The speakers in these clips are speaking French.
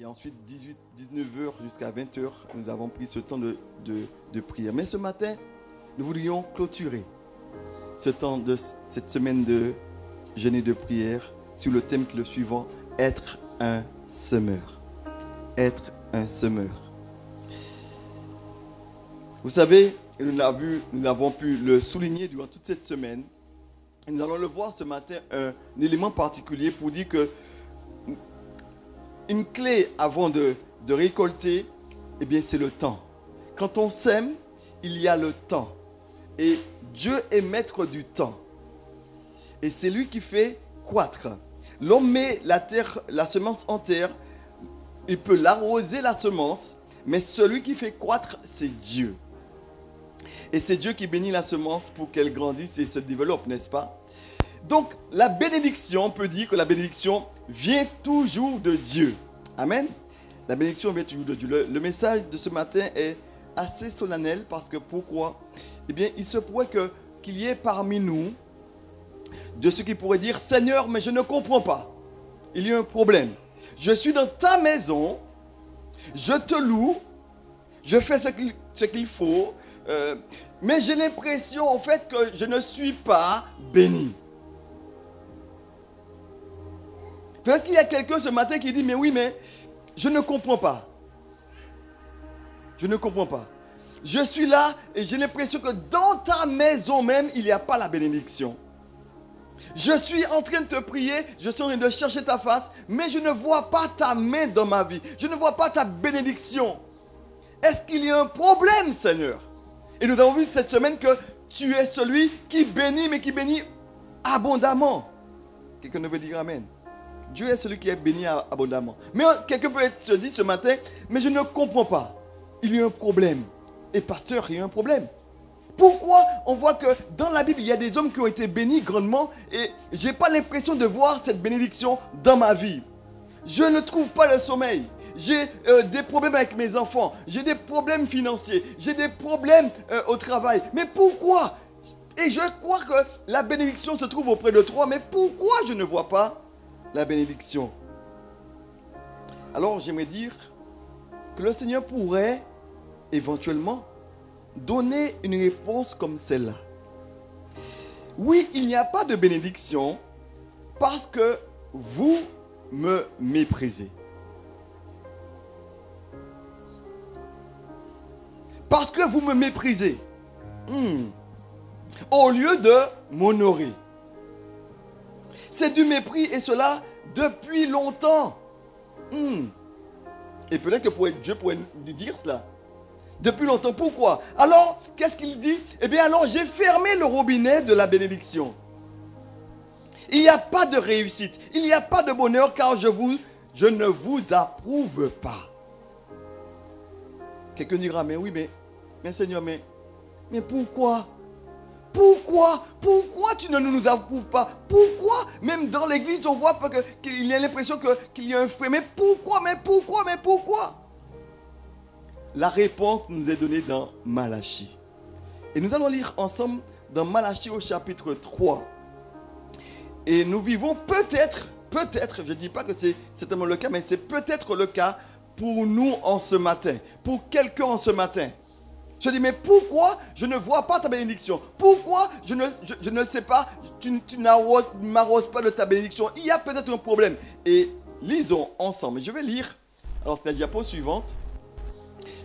Et ensuite, 19h jusqu'à 20h, nous avons pris ce temps de prière. Mais ce matin, nous voulions clôturer ce temps de cette semaine de jeûne et de prière sur le thème qui est le suivant, être un semeur. Être un semeur. Vous savez, et nous avons pu le souligner durant toute cette semaine, et nous allons le voir ce matin, un élément particulier pour dire que une clé avant de récolter, eh bien c'est le temps. Quand on sème, il y a le temps. Et Dieu est maître du temps. Et c'est lui qui fait croître. L'homme met la semence en terre, il peut l'arroser la semence, mais celui qui fait croître, c'est Dieu. Et c'est Dieu qui bénit la semence pour qu'elle grandisse et se développe, n'est-ce pas? Donc, la bénédiction, on peut dire que la bénédiction vient toujours de Dieu. Amen. La bénédiction vient toujours de Dieu. Le message de ce matin est assez solennel parce que pourquoi? Eh bien, il se pourrait qu'il y ait parmi nous de ceux qui pourraient dire, Seigneur, mais je ne comprends pas. Il y a un problème. Je suis dans ta maison, je te loue, je fais ce qu'il faut, mais j'ai l'impression en fait que je ne suis pas béni. Peut-être qu'il y a quelqu'un ce matin qui dit, mais oui, mais je ne comprends pas. Je ne comprends pas. Je suis là et j'ai l'impression que dans ta maison même, il n'y a pas la bénédiction. Je suis en train de te prier, je suis en train de chercher ta face, mais je ne vois pas ta main dans ma vie. Je ne vois pas ta bénédiction. Est-ce qu'il y a un problème, Seigneur? Et nous avons vu cette semaine que tu es celui qui bénit, mais qui bénit abondamment. Quelqu'un ne veut dire Amen. Dieu est celui qui est béni abondamment. Mais quelqu'un peut se dire ce matin, mais je ne comprends pas. Il y a un problème. Et pasteur, il y a un problème. Pourquoi on voit que dans la Bible, il y a des hommes qui ont été bénis grandement et je n'ai pas l'impression de voir cette bénédiction dans ma vie. Je ne trouve pas le sommeil. J'ai des problèmes avec mes enfants. J'ai des problèmes financiers. J'ai des problèmes au travail. Mais pourquoi? Et je crois que la bénédiction se trouve auprès de toi. Mais pourquoi je ne vois pas la bénédiction? Alors j'aimerais dire que le Seigneur pourrait éventuellement donner une réponse comme celle-là. Oui, il n'y a pas de bénédiction parce que vous me méprisez. Parce que vous me méprisez. Au lieu de m'honorer. C'est du mépris et cela depuis longtemps. Et peut-être que Dieu pourrait dire cela. Depuis longtemps. Pourquoi? Alors, qu'est-ce qu'il dit? Eh bien, alors j'ai fermé le robinet de la bénédiction. Il n'y a pas de réussite. Il n'y a pas de bonheur car je ne vous approuve pas. Quelqu'un dira, mais oui, mais Seigneur, mais pourquoi? Pourquoi tu ne nous approuves pas? Pourquoi? Même dans l'église, on voit qu'il y a l'impression qu'il y a un fruit. Mais pourquoi? La réponse nous est donnée dans Malachie. Et nous allons lire ensemble dans Malachie au chapitre 3. Et nous vivons peut-être, je ne dis pas que c'est certainement le cas, mais c'est peut-être le cas pour nous en ce matin, pour quelqu'un en ce matin. Je dis, mais pourquoi je ne vois pas ta bénédiction? Pourquoi je ne sais pas, tu ne m'arroses pas de ta bénédiction? Il y a peut-être un problème. Et lisons ensemble. Je vais lire, alors c'est la diapo suivante.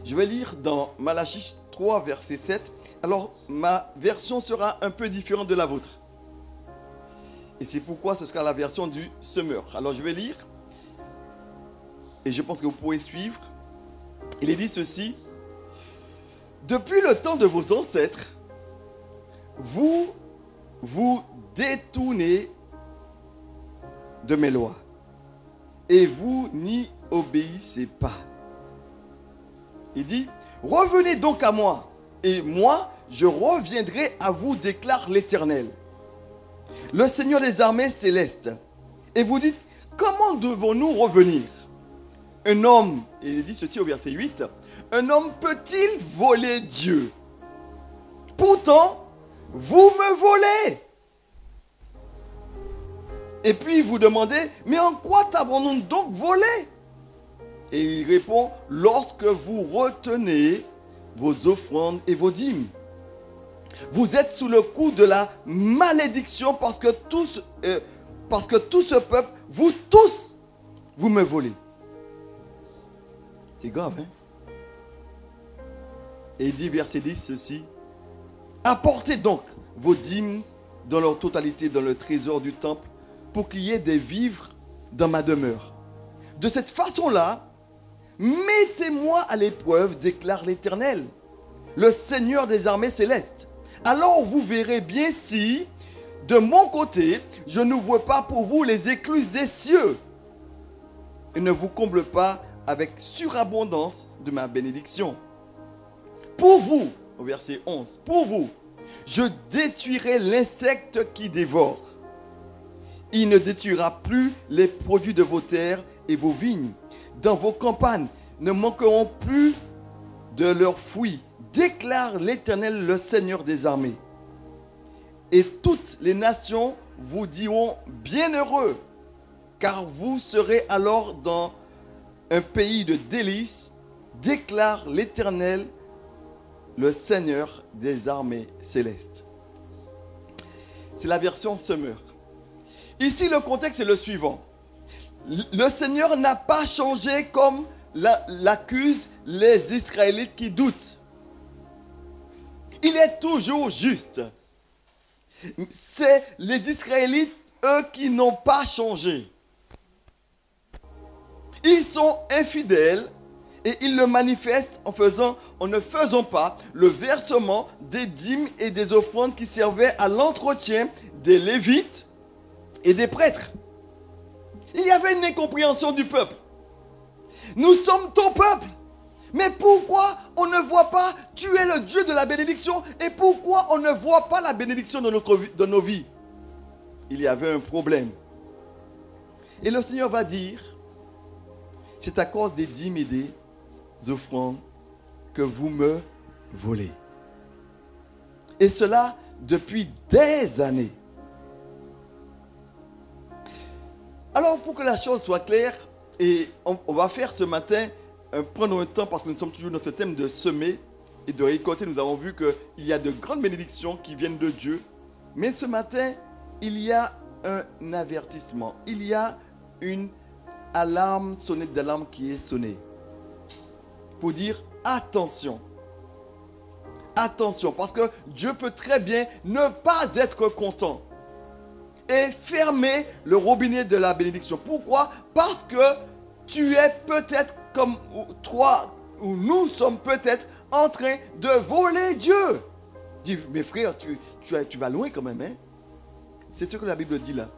Je vais lire dans Malachie 3, verset 7. Alors, ma version sera un peu différente de la vôtre. Et c'est pourquoi ce sera la version du semeur. Alors, je vais lire. Et je pense que vous pourrez suivre. Il est dit ceci. Depuis le temps de vos ancêtres, vous vous détournez de mes lois. Et vous n'y obéissez pas. Il dit, revenez donc à moi, et moi, je reviendrai à vous, déclare l'Éternel, le Seigneur des armées célestes. Et vous dites, comment devons-nous revenir? Un homme, et il dit ceci au verset 8, un homme peut-il voler Dieu? Pourtant, vous me volez. Et puis vous demandez, mais en quoi t'avons-nous donc volé? Et il répond, lorsque vous retenez vos offrandes et vos dîmes. Vous êtes sous le coup de la malédiction parce que tout ce peuple, vous tous, vous me volez. C'est grave, hein? Et il dit, verset 10, ceci. Apportez donc vos dîmes dans leur totalité dans le trésor du temple pour qu'il y ait des vivres dans ma demeure. De cette façon-là, mettez-moi à l'épreuve, déclare l'Éternel, le Seigneur des armées célestes. Alors vous verrez bien si, de mon côté, je n'ouvre pas pour vous les écluses des cieux et ne vous comble pas avec surabondance de ma bénédiction. Pour vous, au verset 11, pour vous, je détruirai l'insecte qui dévore. Il ne détruira plus les produits de vos terres et vos vignes. Dans vos campagnes ne manqueront plus de leurs fruits, déclare l'Éternel, le Seigneur des armées. Et toutes les nations vous diront bienheureux, car vous serez alors dans un pays de délices, déclare l'Éternel, le Seigneur des armées célestes. C'est la version Semeur. Ici, le contexte est le suivant. Le Seigneur n'a pas changé comme l'accusent les Israélites qui doutent. Il est toujours juste. C'est les Israélites, eux, qui n'ont pas changé. Ils sont infidèles et ils le manifestent en ne faisant pas le versement des dîmes et des offrandes qui servaient à l'entretien des Lévites et des prêtres. Il y avait une incompréhension du peuple. Nous sommes ton peuple. Mais pourquoi on ne voit pas, tu es le Dieu de la bénédiction, et pourquoi on ne voit pas la bénédiction de nos vies? Il y avait un problème. Et le Seigneur va dire, c'est à cause des dîmes et des offrandes que vous me volez. Et cela depuis des années. Alors pour que la chose soit claire, et on va faire ce matin, prendre un temps parce que nous sommes toujours dans ce thème de semer et de récolter. Nous avons vu qu'il y a de grandes bénédictions qui viennent de Dieu. Mais ce matin, il y a un avertissement. Il y a une alarme, sonnette d'alarme qui est sonnée. Pour dire attention. Attention, parce que Dieu peut très bien ne pas être content et fermer le robinet de la bénédiction. Pourquoi? Parce que tu es peut-être comme toi, ou nous sommes peut-être en train de voler Dieu. Dis, mes frères, tu vas loin quand même. Hein? C'est ce que la Bible dit là.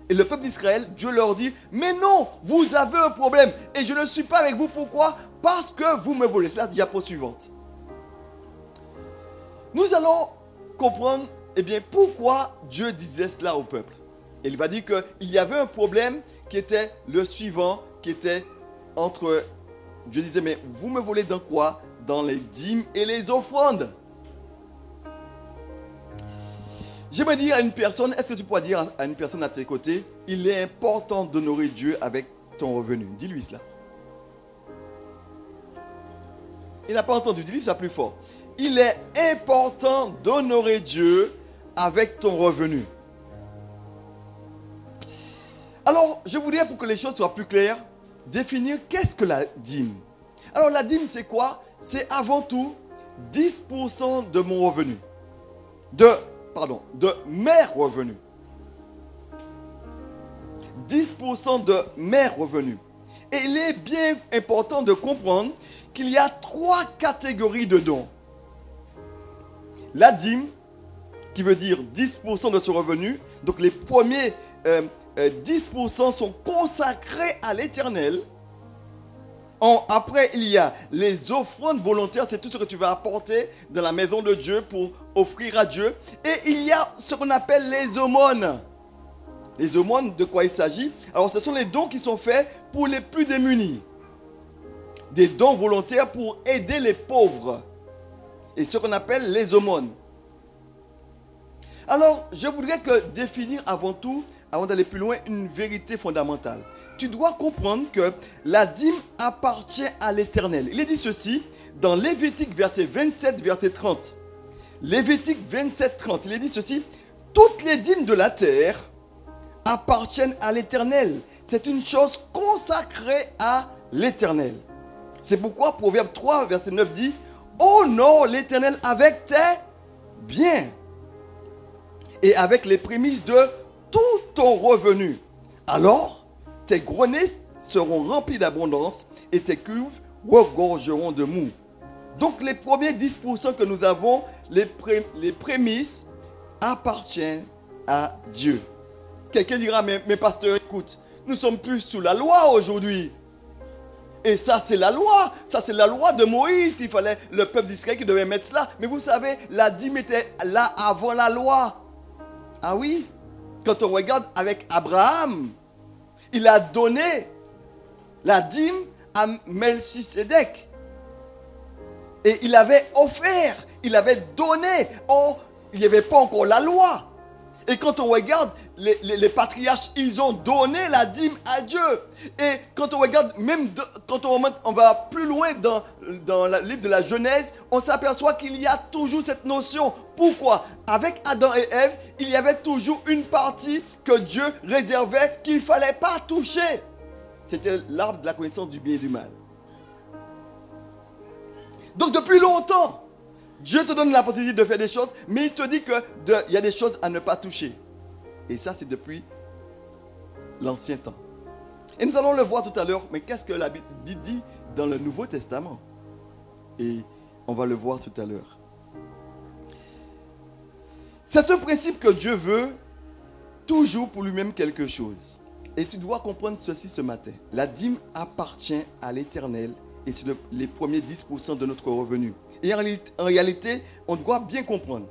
Et le peuple d'Israël, Dieu leur dit, mais non, vous avez un problème. Et je ne suis pas avec vous. Pourquoi? Parce que vous me volez. C'est la diapo suivante. Nous allons comprendre, eh bien, pourquoi Dieu disait cela au peuple. Et il va dire qu'il y avait un problème qui était le suivant, qui était entre... Dieu disait, mais vous me volez dans quoi? Dans les dîmes et les offrandes. J'aimerais dire à une personne, est-ce que tu pourrais dire à une personne à tes côtés, il est important d'honorer Dieu avec ton revenu. Dis-lui cela. Il n'a pas entendu, dis-lui ça plus fort. Il est important d'honorer Dieu avec ton revenu. Alors, je voudrais, pour que les choses soient plus claires, définir qu'est-ce que la dîme. Alors, la dîme, c'est quoi? C'est avant tout 10% de mon revenu. De mes revenus. 10% de mes revenus. Et il est bien important de comprendre qu'il y a 3 catégories de dons. La dîme, qui veut dire 10% de ce revenu. Donc les premiers 10% sont consacrés à l'Éternel. Après, il y a les offrandes volontaires, c'est tout ce que tu vas apporter dans la maison de Dieu pour offrir à Dieu. Et il y a ce qu'on appelle les aumônes. Les aumônes, de quoi il s'agit? Alors, ce sont les dons qui sont faits pour les plus démunis. Des dons volontaires pour aider les pauvres. Et ce qu'on appelle les aumônes. Alors, je voudrais définir avant tout, avant d'aller plus loin, une vérité fondamentale. tu dois comprendre que la dîme appartient à l'Éternel. Il est dit ceci dans Lévitique verset 27, verset 30. Lévitique 27, 30. Il est dit ceci. Toutes les dîmes de la terre appartiennent à l'Éternel. C'est une chose consacrée à l'Éternel. C'est pourquoi Proverbe 3, verset 9 dit « Honore l'Éternel avec tes biens et avec les prémices de tout ton revenu. Alors, tes greniers seront remplis d'abondance et tes cuves regorgeront de mou. » Donc les premiers 10% que nous avons, les prémices, appartiennent à Dieu. Quelqu'un dira, mais pasteur, écoute, nous sommes plus sous la loi aujourd'hui. Et ça, c'est la loi. Ça, c'est la loi de Moïse qu'il fallait, le peuple d'Israël qui devait mettre cela. Mais vous savez, la dîme était là avant la loi. Ah oui? Quand on regarde avec Abraham, il a donné la dîme à Melchisédek. Et il avait offert, il avait donné. Oh, il n'y avait pas encore la loi. Et quand on regarde, les patriarches, ils ont donné la dîme à Dieu. Et quand on regarde, même quand on va plus loin dans le livre de la Genèse, on s'aperçoit qu'il y a toujours cette notion. Pourquoi? Avec Adam et Ève, il y avait toujours une partie que Dieu réservait qu'il ne fallait pas toucher. C'était l'arbre de la connaissance du bien et du mal. Donc depuis longtemps, Dieu te donne la possibilité de faire des choses, mais il te dit qu'il y a des choses à ne pas toucher. Et ça, c'est depuis l'ancien temps. Et nous allons le voir tout à l'heure, mais qu'est-ce que la Bible dit dans le Nouveau Testament? Et on va le voir tout à l'heure. C'est un principe que Dieu veut toujours pour lui-même quelque chose. Et tu dois comprendre ceci ce matin. La dîme appartient à l'Éternel et c'est les premiers 10% de notre revenu. Et en réalité, on doit bien comprendre.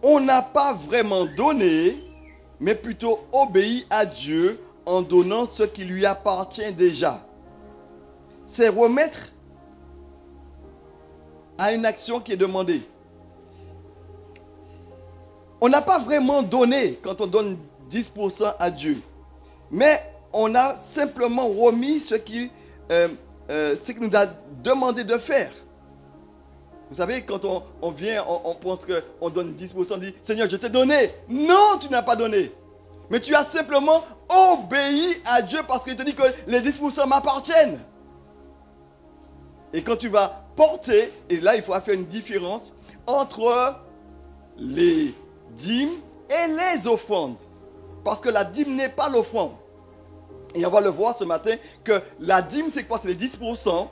On n'a pas vraiment donné, mais plutôt obéi à Dieu en donnant ce qui lui appartient déjà. C'est remettre à une action qui est demandée. On n'a pas vraiment donné quand on donne 10% à Dieu, mais on a simplement remis ce qu'il nous a demandé de faire. Vous savez, quand on vient, on pense qu'on donne 10%, on dit « Seigneur, je t'ai donné. » Non, tu n'as pas donné. Mais tu as simplement obéi à Dieu parce qu'il te dit que les 10% m'appartiennent. Et quand tu vas porter, et là il faut faire une différence entre les dîmes et les offrandes. Parce que la dîme n'est pas l'offrande. Et on va le voir ce matin que la dîme c'est quoi? C'est les 10%.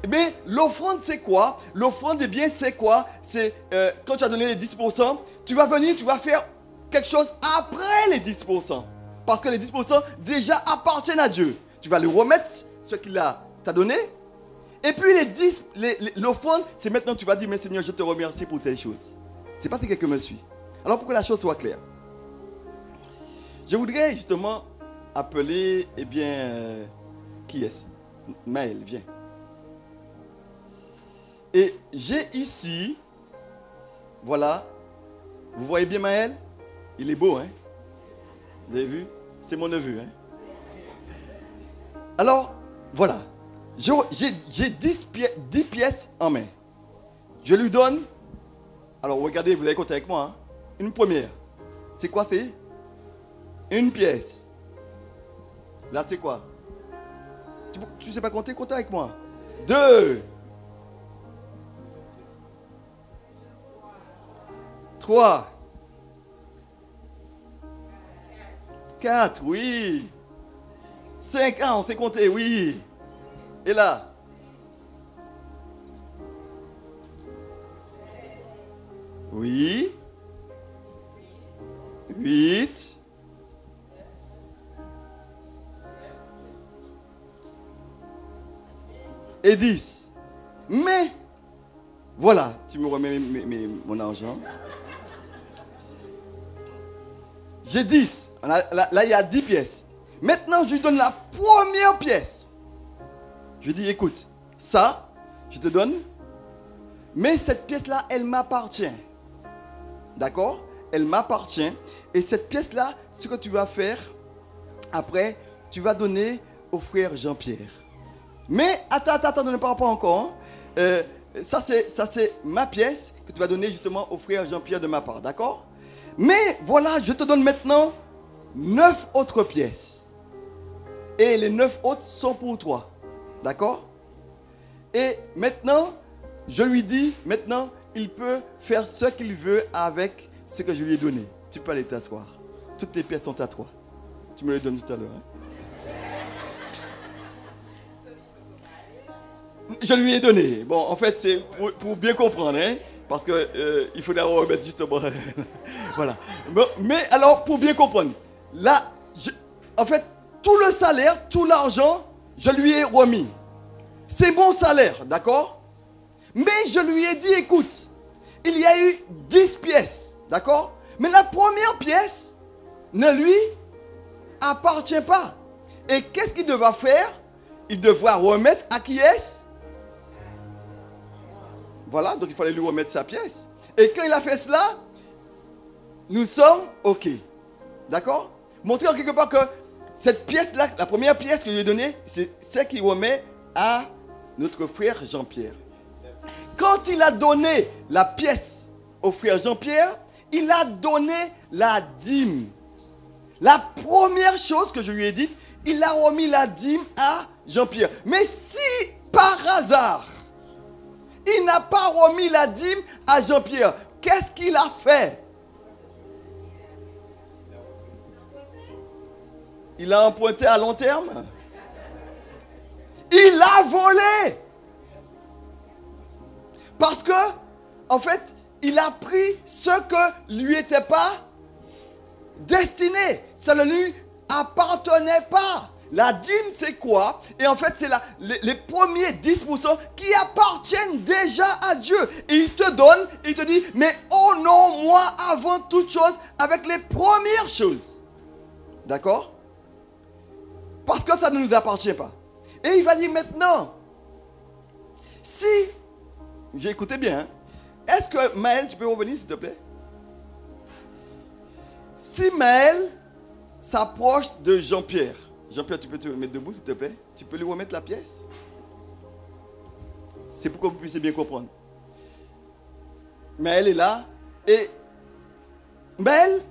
Mais l'offrande c'est quoi? L'offrande, eh bien c'est quoi? C'est quand tu as donné les 10%, tu vas venir, tu vas faire quelque chose après les 10%. Parce que les 10% déjà appartiennent à Dieu. Tu vas lui remettre ce qu'il t'a donné. Et puis l'offrande, c'est maintenant tu vas dire, mais Seigneur, je te remercie pour telle chose. C'est pas que quelqu'un me suit. Alors pour que la chose soit claire, je voudrais justement appeler, eh bien, qui est-ce? Maël, viens. Et j'ai ici, voilà, vous voyez bien Maël? Il est beau, hein? Vous avez vu? C'est mon neveu, hein? Alors, voilà, j'ai 10 pièces en main. Je lui donne, alors regardez, vous allez compter avec moi, hein? Une première. C'est quoi c'est? Une pièce. Là, c'est quoi? Tu ne sais pas compter? Compte avec moi. 2. 3. 4, oui. 5, on sait compter, oui. Et là? Oui. 8. Et 10. Mais, voilà, tu me remets mon argent. J'ai 10. Là, il y a 10 pièces. Maintenant, je lui donne la première pièce. Je lui dis, écoute, ça, je te donne. Mais cette pièce-là, elle m'appartient. D'accord? Elle m'appartient. Et cette pièce-là, ce que tu vas faire, Après, tu vas donner au frère Jean-Pierre. Mais attends, ne parle pas encore. Hein. Ça, c'est ma pièce que tu vas donner justement au frère Jean-Pierre de ma part. D'accord? Mais voilà, je te donne maintenant 9 autres pièces. Et les 9 autres sont pour toi. D'accord? Et maintenant, je lui dis, maintenant, il peut faire ce qu'il veut avec ce que je lui ai donné. Tu peux aller t'asseoir. Toutes les pièces sont à toi. Tu me les donnes tout à l'heure. Hein? Je lui ai donné. Bon, en fait, c'est pour bien comprendre, hein, parce que il faudrait remettre justement. Voilà. Bon, mais alors, pour bien comprendre, là, en fait, tout le salaire, tout l'argent, je lui ai remis. C'est mon salaire, d'accord? Mais je lui ai dit, écoute, il y a eu 10 pièces, d'accord? Mais la première pièce ne lui appartient pas. Et qu'est-ce qu'il devra faire? Il devra remettre à qui est-ce? Voilà, donc il fallait lui remettre sa pièce. Et quand il a fait cela, nous sommes OK. D'accord? Montrer en quelque part que cette pièce-là, la première pièce que je lui ai donnée, c'est celle qu'il remet à notre frère Jean-Pierre. Quand il a donné la pièce au frère Jean-Pierre, il a donné la dîme. La première chose que je lui ai dite, il a remis la dîme à Jean-Pierre. Mais si par hasard, il n'a pas remis la dîme à Jean-Pierre, qu'est-ce qu'il a fait? Il a emprunté à long terme? Il a volé! Parce que, en fait, il a pris ce que lui était pas destiné. Ça ne lui appartenait pas. La dîme, c'est quoi? Et en fait, c'est les premiers 10% qui appartiennent déjà à Dieu. Et il te donne, il te dit, mais honore-moi avant toute chose avec les premières choses. D'accord? Parce que ça ne nous appartient pas. Et il va dire maintenant, si, j'ai écouté bien, hein, est-ce que Maël, tu peux revenir s'il te plaît? Si Maël s'approche de Jean-Pierre, Jean-Pierre, tu peux te mettre debout s'il te plaît? Tu peux lui remettre la pièce? C'est pour que vous puissiez bien comprendre. Maël est là. Et Maël,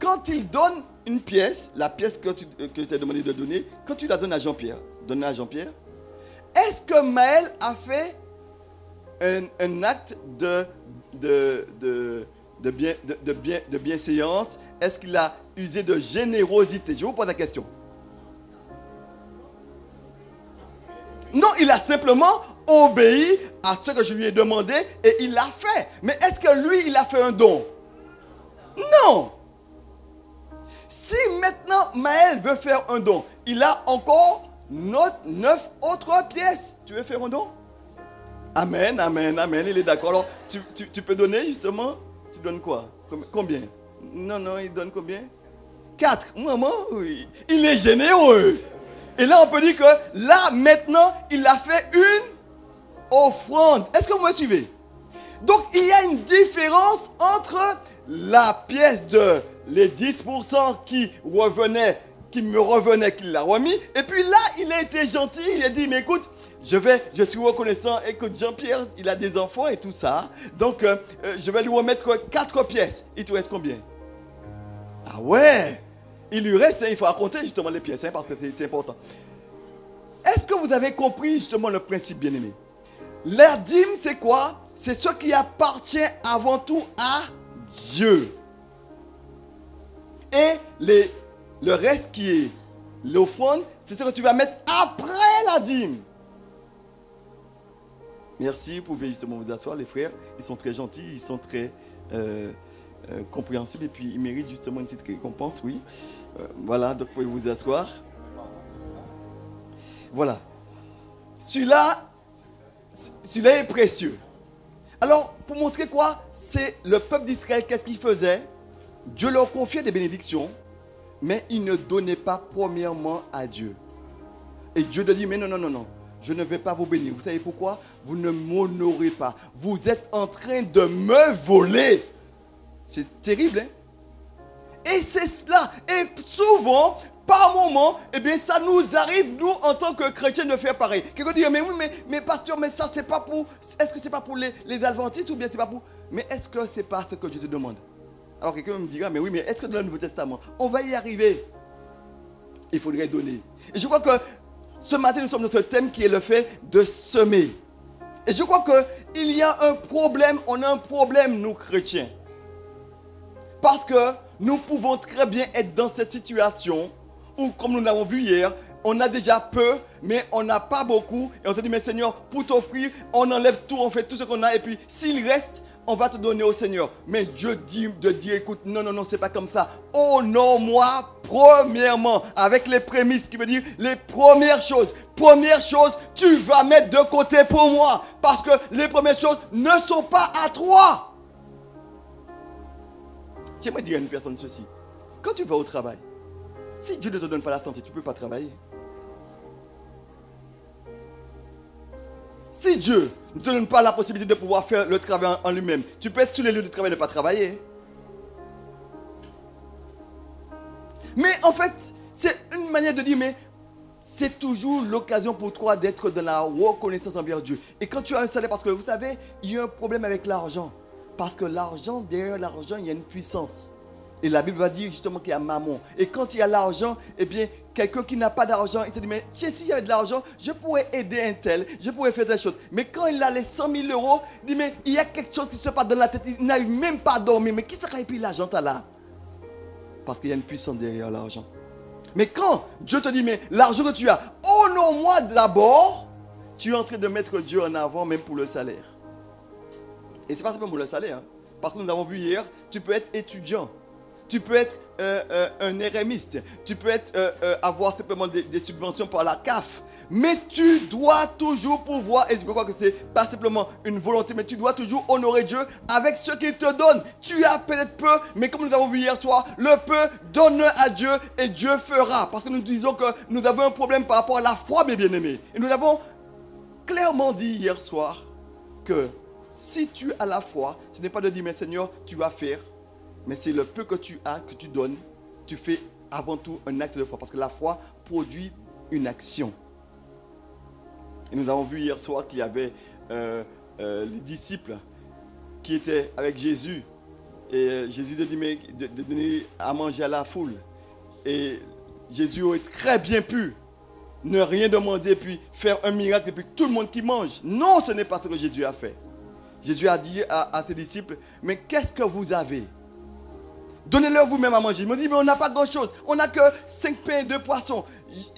quand il donne une pièce, la pièce que je t'ai demandé de donner, quand tu la donnes à Jean-Pierre, est-ce que Maël a fait un acte de bienséance? Est-ce qu'il a usé de générosité? Je vous pose la question. Non, il a simplement obéi à ce que je lui ai demandé et il l'a fait. Mais est-ce que lui, il a fait un don? Non. Si maintenant Maël veut faire un don, il a encore 9 autres pièces. Tu veux faire un don? Amen, amen, amen. Il est d'accord. Alors, tu peux donner justement. Tu donnes quoi? Combien? Non, il donne combien? 4. Maman, oui. Il est généreux. Et là, on peut dire que là, maintenant, il a fait une offrande. Est-ce que vous me suivez? Donc, il y a une différence entre la pièce de les 10% qui me revenait, qu'il l'a remis. Et puis là, il a été gentil. Il a dit, mais écoute, je suis reconnaissant. Écoute, Jean-Pierre, il a des enfants et tout ça. Donc, je vais lui remettre 4 pièces. Il te reste combien? Ah ouais! Il lui reste, il faut raconter justement les pièces, parce que c'est important. Est-ce que vous avez compris justement le principe, bien-aimé? La dîme, c'est quoi? C'est ce qui appartient avant tout à Dieu. Et le reste qui est l'offrande, c'est ce que tu vas mettre après la dîme. Merci, vous pouvez justement vous asseoir, les frères. Ils sont très gentils, ils sont très compréhensibles et puis ils méritent justement une petite récompense, oui. Voilà, donc vous pouvez vous asseoir. Voilà. Celui-là est précieux. Alors, pour montrer quoi? C'est le peuple d'Israël, qu'est-ce qu'il faisait? Dieu leur confiait des bénédictions, mais il ne donnait pas premièrement à Dieu. Et Dieu leur dit, mais non, je ne vais pas vous bénir. Vous savez pourquoi? Vous ne m'honorez pas. Vous êtes en train de me voler. C'est terrible, hein? Et c'est cela. Et souvent, par moment, eh bien, ça nous arrive, nous, en tant que chrétiens, de faire pareil. Quelqu'un dit, mais oui, mais pasteur, mais ça, c'est pas pour... Est-ce que c'est pas pour les adventistes ou bien c'est pas pour... Mais est-ce que c'est pas ce que Dieu te demande? Alors quelqu'un me dira, mais oui, mais est-ce que dans le Nouveau Testament, on va y arriver? Il faudrait donner. Et je crois que ce matin, nous sommes dans ce thème qui est le fait de semer. Et je crois qu'il y a un problème, on a un problème, nous, chrétiens. Parce que nous pouvons très bien être dans cette situation où, comme nous l'avons vu hier, on a déjà peu, mais on n'a pas beaucoup. Et on se dit, mais Seigneur, pour t'offrir, on enlève tout, on fait tout ce qu'on a. Et puis, s'il reste, on va te donner au Seigneur. Mais Dieu dit de dire, écoute, non, c'est pas comme ça. Honore-moi premièrement, avec les prémices, qui veut dire les premières choses. Première chose, tu vas mettre de côté pour moi. Parce que les premières choses ne sont pas à toi. J'aimerais dire à une personne ceci. Quand tu vas au travail, si Dieu ne te donne pas la santé, tu ne peux pas travailler. Si Dieu ne te donne pas la possibilité de pouvoir faire le travail en lui-même, tu peux être sur les lieux de travail et ne pas travailler. Mais en fait, c'est une manière de dire, mais c'est toujours l'occasion pour toi d'être dans la reconnaissance envers Dieu. Et quand tu as un salaire, parce que vous savez, il y a un problème avec l'argent. Parce que l'argent, derrière l'argent, il y a une puissance. Et la Bible va dire justement qu'il y a mammon. Et quand il y a l'argent, eh bien, quelqu'un qui n'a pas d'argent, il te dit, mais si j'avais de l'argent, je pourrais aider un tel, je pourrais faire des choses. Mais quand il a les 100 000 euros, il dit, mais il y a quelque chose qui se passe dans la tête, il n'arrive même pas à dormir. Mais qui sera pris l'argent là? Parce qu'il y a une puissance derrière l'argent. Mais quand Dieu te dit, mais l'argent que tu as, honore-moi d'abord, tu es en train de mettre Dieu en avant même pour le salaire. Et ce n'est pas simplement pour le salaire. Hein. Parce que nous avons vu hier, tu peux être étudiant. Tu peux être un RMiste. Tu peux avoir simplement des subventions par la CAF. Mais tu dois toujours pouvoir, et je crois que ce n'est pas simplement une volonté, mais tu dois toujours honorer Dieu avec ce qu'il te donne. Tu as peut-être peu, mais comme nous avons vu hier soir, le peu, donne à Dieu et Dieu fera. Parce que nous disons que nous avons un problème par rapport à la foi, mes bien-aimés. Et nous avons clairement dit hier soir que si tu as la foi, ce n'est pas de dire, mais Seigneur, tu vas faire. Mais c'est le peu que tu as, que tu donnes, tu fais avant tout un acte de foi. Parce que la foi produit une action. Et nous avons vu hier soir qu'il y avait les disciples qui étaient avec Jésus. Et Jésus a dit, mais de donner à manger à la foule. Et Jésus aurait très bien pu ne rien demander, puis faire un miracle, et puis tout le monde qui mange. Non, ce n'est pas ce que Jésus a fait. Jésus a dit à ses disciples, mais qu'est-ce que vous avez? Donnez-leur vous-même à manger. Ils m'ont dit, mais on n'a pas grand-chose. On n'a que 5 pains et 2 poissons.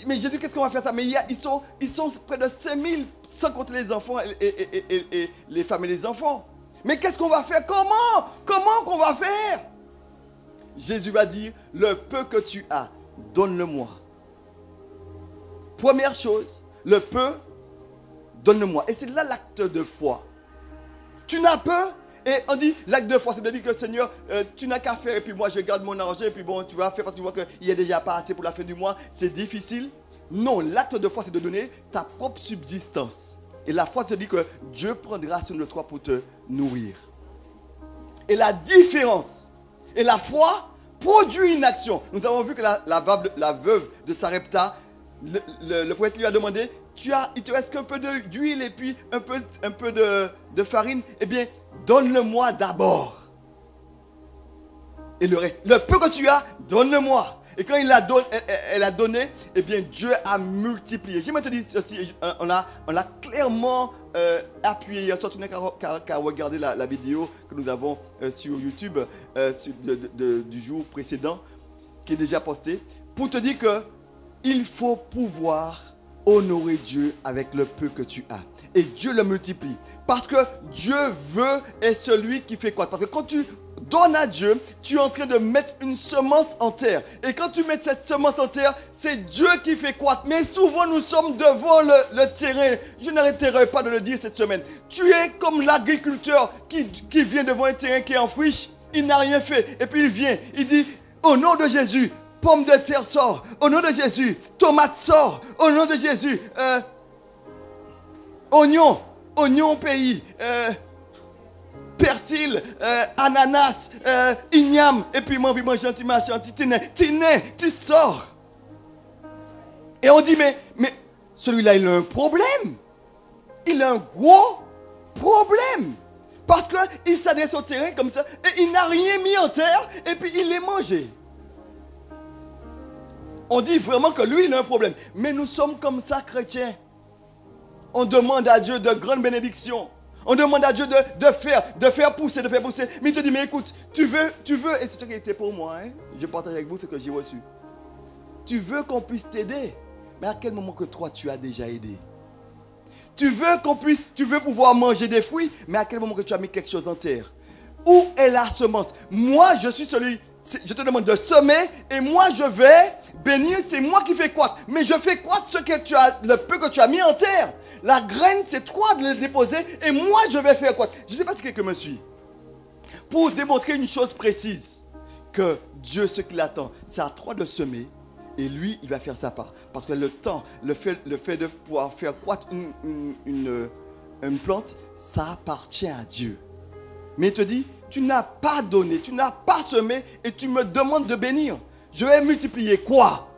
Mais Jésus, qu'est-ce qu'on va faire ça? Mais ils sont près de 5000, sans compter les enfants et les femmes et les enfants. Mais qu'est-ce qu'on va faire? Comment qu'on va faire? Jésus va dire, le peu que tu as, donne-le-moi. Première chose, le peu, donne-le-moi. Et c'est là l'acte de foi. Tu n'as peu? Et on dit, l'acte de foi, c'est de dire que Seigneur, tu n'as qu'à faire, et puis moi je garde mon argent, et puis bon, tu vas faire parce que tu vois qu'il n'y a déjà pas assez pour la fin du mois, c'est difficile. Non, l'acte de foi, c'est de donner ta propre subsistance. Et la foi te dit que Dieu prendra soin de toi pour te nourrir. Et la différence, et la foi produit une action. Nous avons vu que la veuve de Sarepta, le prophète lui a demandé, il te reste qu'un peu d'huile et puis un peu de farine. Eh bien, donne-le-moi d'abord. Et le reste, le peu que tu as, donne-le-moi. Et quand elle a donné, eh bien, Dieu a multiplié. J'aimerais te dire ceci, on a clairement appuyé hier soir. Tu n'as qu'à regarder la vidéo que nous avons sur YouTube du jour précédent, qui est déjà postée, pour te dire que il faut pouvoir honorer Dieu avec le peu que tu as. Et Dieu le multiplie. Parce que Dieu veut est celui qui fait quoi? Parce que quand tu donnes à Dieu, tu es en train de mettre une semence en terre. Et quand tu mets cette semence en terre, c'est Dieu qui fait quoi? Mais souvent nous sommes devant le terrain. Je n'arrêterai pas de le dire cette semaine. Tu es comme l'agriculteur qui vient devant un terrain qui est en friche. Il n'a rien fait. Et puis il vient, il dit, au nom de Jésus, pomme de terre sort. Au nom de Jésus, tomate sort. Au nom de Jésus, oignon pays, persil, ananas, igname. Et puis moi, gentiment, tu sors. Et on dit, mais celui-là, il a un problème. Il a un gros problème. Parce qu'il s'adresse au terrain comme ça, et il n'a rien mis en terre, et puis il les mangé. On dit vraiment que lui, il a un problème. Mais nous sommes comme ça, chrétiens. On demande à Dieu de grandes bénédictions. On demande à Dieu de faire pousser. Mais il te dit, mais écoute, tu veux, et c'est ce qui était pour moi, hein? Je partage avec vous ce que j'ai reçu. Tu veux qu'on puisse t'aider, mais à quel moment que toi, tu as déjà aidé? Tu veux pouvoir manger des fruits, mais à quel moment que tu as mis quelque chose en terre? Où est la semence? Moi, je suis celui, je te demande de semer, et moi, je vais bénir, c'est moi qui fais croître. Mais je fais croître le peu que tu as mis en terre. La graine, c'est toi de le déposer, et moi, je vais faire croître. Je ne sais pas si quelqu'un me suit. Pour démontrer une chose précise, que Dieu, ce qu'il attend, c'est à toi de semer, et lui, il va faire sa part. Parce que le temps, le fait de pouvoir faire croître une plante, ça appartient à Dieu. Mais il te dit, tu n'as pas donné, tu n'as pas semé, et tu me demandes de bénir. Je vais multiplier quoi?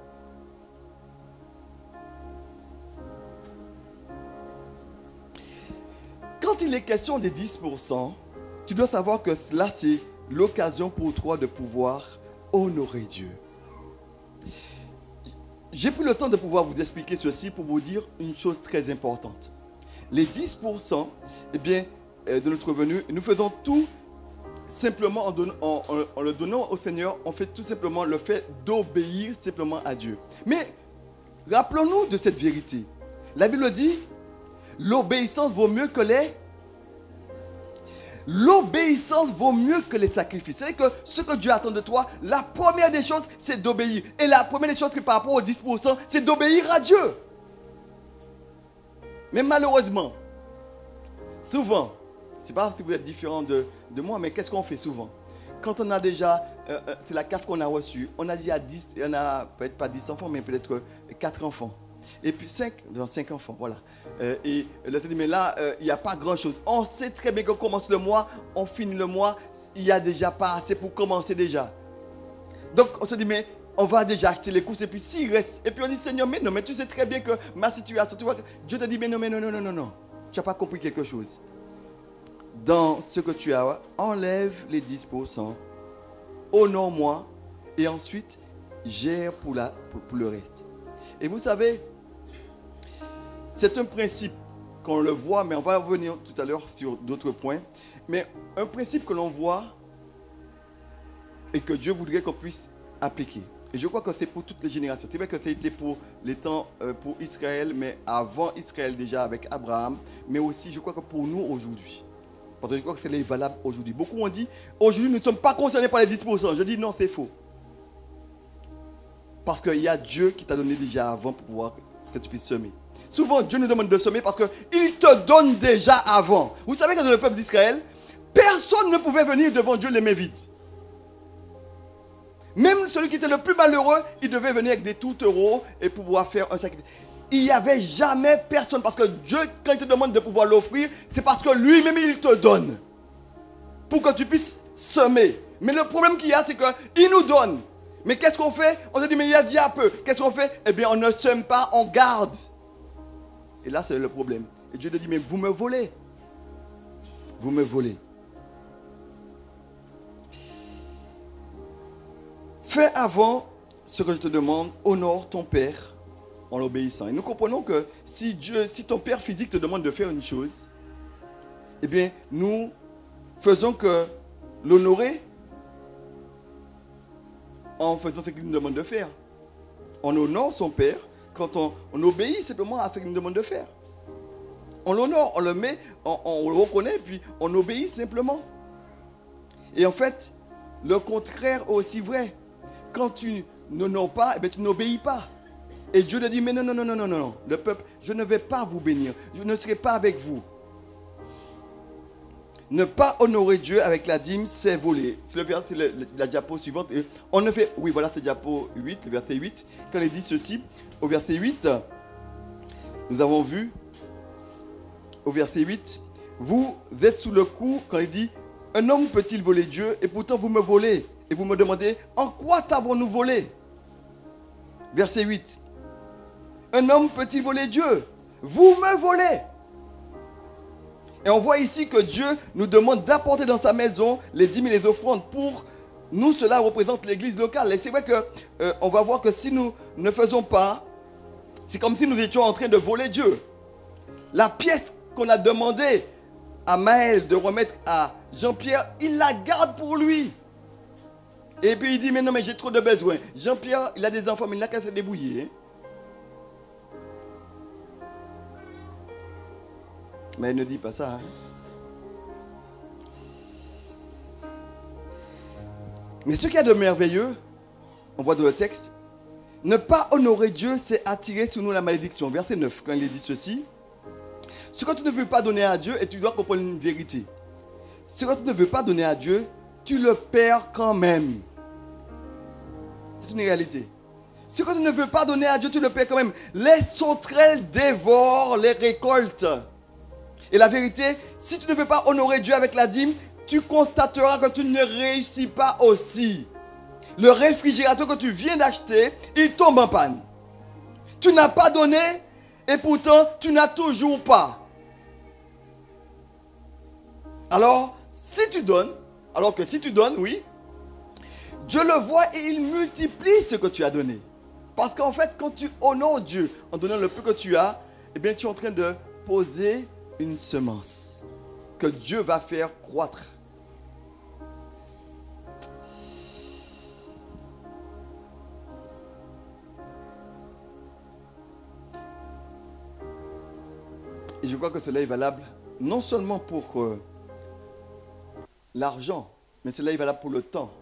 Quand il est question des 10%, tu dois savoir que là, c'est l'occasion pour toi de pouvoir honorer Dieu. J'ai pris le temps de pouvoir vous expliquer ceci pour vous dire une chose très importante. Les 10%, eh bien, de notre revenu, nous faisons tout simplement en le donnant au Seigneur. On fait tout simplement le fait d'obéir simplement à Dieu. Mais rappelons-nous de cette vérité. La Bible dit, l'obéissance vaut mieux que les... L'obéissance vaut mieux que les sacrifices. C'est-à-dire que ce que Dieu attend de toi, la première des choses, c'est d'obéir. Et la première des choses, par rapport aux 10%, c'est d'obéir à Dieu. Mais malheureusement, souvent, c'est pas si vous êtes différent de moi, mais qu'est-ce qu'on fait souvent? Quand on a déjà, c'est la CAF qu'on a reçue, on a dit à 10, on a peut-être pas 10 enfants, mais peut-être 4 enfants. Et puis 5 enfants, voilà. Et le Seigneur dit, mais là, il n'y a pas grand-chose. On sait très bien qu'on commence le mois, on finit le mois, il n'y a déjà pas assez pour commencer déjà. Donc on se dit, mais on va déjà acheter les courses, et puis s'il reste, et puis on dit, Seigneur, mais non, mais tu sais très bien que ma situation, tu vois, Dieu te dit, mais non, tu n'as pas compris quelque chose. Dans ce que tu as, enlève les 10%, honore-moi, et ensuite, gère pour le reste. Et vous savez, c'est un principe qu'on le voit, mais on va revenir tout à l'heure sur d'autres points. Mais un principe que l'on voit et que Dieu voudrait qu'on puisse appliquer. Et je crois que c'est pour toutes les générations. C'est vrai que ça a été pour les temps, pour Israël, mais avant Israël déjà avec Abraham. Mais aussi, je crois que pour nous aujourd'hui. Parce que je crois que c'est valable aujourd'hui. Beaucoup ont dit, aujourd'hui, nous ne sommes pas concernés par les 10%. Je dis non, c'est faux. Parce qu'il y a Dieu qui t'a donné déjà avant pour pouvoir que tu puisses semer. Souvent, Dieu nous demande de semer parce qu'il te donne déjà avant. Vous savez que dans le peuple d'Israël, personne ne pouvait venir devant Dieu les mains vides. Même celui qui était le plus malheureux, il devait venir avec des tourtereaux et pouvoir faire un sacrifice. Il n'y avait jamais personne. Parce que Dieu, quand il te demande de pouvoir l'offrir, c'est parce que lui-même, il te donne. Pour que tu puisses semer. Mais le problème qu'il y a, c'est qu'il nous donne. Mais qu'est-ce qu'on fait? On se dit, mais il y a déjà peu. Qu'est-ce qu'on fait? Eh bien, on ne sème pas, on garde. Et là, c'est le problème. Et Dieu te dit, mais vous me volez. Vous me volez. Fais avant ce que je te demande, honore ton Père en l'obéissant. Et nous comprenons que si ton Père physique te demande de faire une chose, eh bien, nous faisons que l'honorer en faisant ce qu'il nous demande de faire. On honore son Père quand on obéit simplement à ce qu'il nous demande de faire. On l'honore, on le met, on le reconnaît, puis on obéit simplement. Et en fait, le contraire est aussi vrai. Quand tu n'honores pas, eh bien, tu n'obéis pas. Et Dieu te dit, mais non, le peuple, je ne vais pas vous bénir, je ne serai pas avec vous. Ne pas honorer Dieu avec la dîme, c'est voler. C'est la diapo suivante. Et on ne fait, oui, voilà, c'est diapo 8, le verset 8. Quand il dit ceci, au verset 8, nous avons vu, au verset 8, vous êtes sous le coup, quand il dit, un homme peut-il voler Dieu, et pourtant vous me volez. Et vous me demandez, en quoi t'avons-nous volé? Verset 8. Un homme peut-il voler Dieu? Vous me volez. Et on voit ici que Dieu nous demande d'apporter dans sa maison les dîmes et les offrandes. Pour nous, cela représente l'église locale. Et c'est vrai qu'on va voir que si nous ne faisons pas, c'est comme si nous étions en train de voler Dieu. La pièce qu'on a demandé à Maël de remettre à Jean-Pierre, il la garde pour lui. Et puis il dit, mais non, mais j'ai trop de besoins. Jean-Pierre, il a des enfants, mais il n'a qu'à se débrouiller. Hein? Mais il ne dit pas ça. Hein? Mais ce qu'il y a de merveilleux, on voit dans le texte, ne pas honorer Dieu, c'est attirer sur nous la malédiction. Verset 9, quand il dit ceci, ce que tu ne veux pas donner à Dieu, et tu dois comprendre une vérité. Ce que tu ne veux pas donner à Dieu, tu le perds quand même. C'est une réalité. Ce que tu ne veux pas donner à Dieu, tu le perds quand même. Les sauterelles dévorent les récoltes. Et la vérité, si tu ne veux pas honorer Dieu avec la dîme, tu constateras que tu ne réussis pas aussi. Le réfrigérateur que tu viens d'acheter, il tombe en panne. Tu n'as pas donné et pourtant tu n'as toujours pas. Alors, si tu donnes, alors que si tu donnes, oui, Dieu le voit et il multiplie ce que tu as donné. Parce qu'en fait, quand tu honores Dieu en donnant le peu que tu as, eh bien, tu es en train de poser une semence que Dieu va faire croître. Et je crois que cela est valable non seulement pour l'argent, mais cela est valable pour le temps.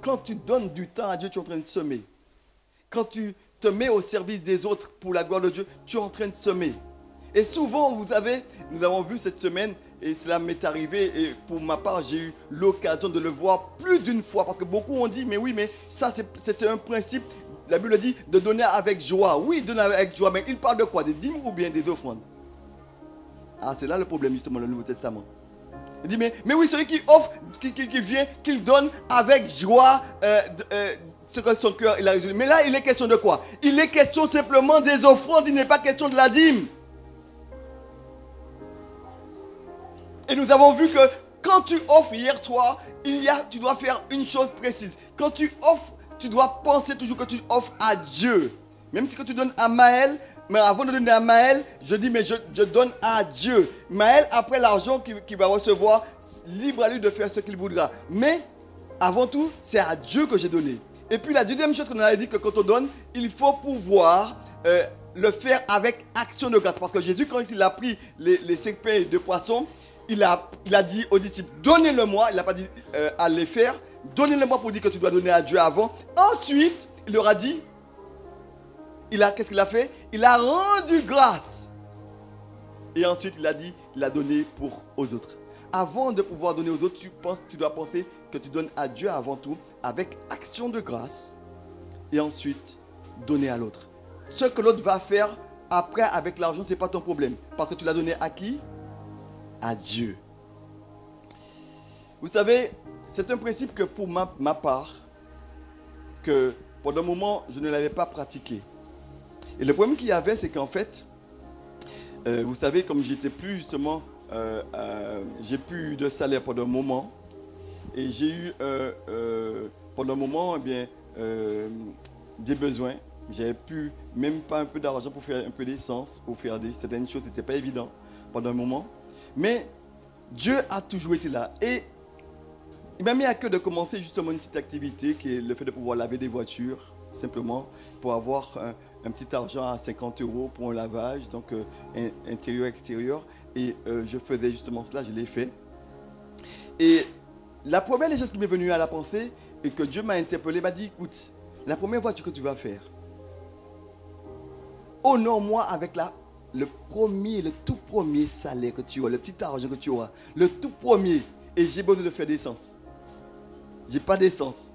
Quand tu donnes du temps à Dieu, tu es en train de semer. Quand tu te mets au service des autres pour la gloire de Dieu, tu es en train de semer. Et souvent, nous avons vu cette semaine, et cela m'est arrivé, et pour ma part, j'ai eu l'occasion de le voir plus d'une fois, parce que beaucoup ont dit, mais oui, mais ça c'est un principe, la Bible dit, de donner avec joie. Oui, donner avec joie, mais il parle de quoi? Des dîmes ou bien des offrandes? Ah, c'est là le problème justement, le Nouveau Testament. Il dit, mais oui, celui qui offre, qui vient, qu'il donne avec joie ce que son cœur il a résolu. Mais là, il est question de quoi? Il est question simplement des offrandes, il n'est pas question de la dîme. Et nous avons vu que quand tu offres hier soir, tu dois faire une chose précise. Quand tu offres, tu dois penser toujours que tu offres à Dieu. Même si que tu donnes à Maël, mais avant de donner à Maël, je dis, mais je donne à Dieu. Maël, après l'argent qu'il va recevoir, libre à lui de faire ce qu'il voudra. Mais, avant tout, c'est à Dieu que j'ai donné. Et puis la deuxième chose qu'on a dit, que quand on donne, il faut pouvoir le faire avec action de grâce. Parce que Jésus, quand il a pris les 5 pains et 2 poissons, il a dit aux disciples, donnez-le-moi. Il n'a pas dit à les faire. Donnez-le-moi pour dire que tu dois donner à Dieu avant. Ensuite, il leur a dit, qu'est-ce qu'il a fait? Il a rendu grâce. Et ensuite, il a donné aux autres. Avant de pouvoir donner aux autres, tu dois penser que tu donnes à Dieu avant tout, avec action de grâce. Et ensuite, donner à l'autre. Ce que l'autre va faire après avec l'argent, ce n'est pas ton problème. Parce que tu l'as donné à qui? À Dieu. Vous savez, c'est un principe que pour ma part, que pendant un moment, je ne l'avais pas pratiqué. Et le problème qu'il y avait, c'est qu'en fait, vous savez, comme j'étais plus justement, j'ai plus eu de salaire pendant un moment, et j'ai eu pendant un moment, eh bien, des besoins. J'avais plus même pas un peu d'argent pour faire un peu d'essence, pour faire certaines choses, c'était pas évident pendant un moment. Mais Dieu a toujours été là. Et il m'a mis à cœur de commencer justement une petite activité qui est le fait de pouvoir laver des voitures, simplement pour avoir un petit argent à 50 € pour un lavage, donc intérieur, extérieur. Et je faisais justement cela, je l'ai fait. Et la première des choses qui m'est venue à la pensée, et que Dieu m'a interpellé, m'a dit, écoute, la première voiture que tu vas faire, honore-moi avec le tout premier salaire que tu auras, le petit argent que tu auras, le tout premier. Et j'ai besoin de faire d'essence. J'ai pas d'essence.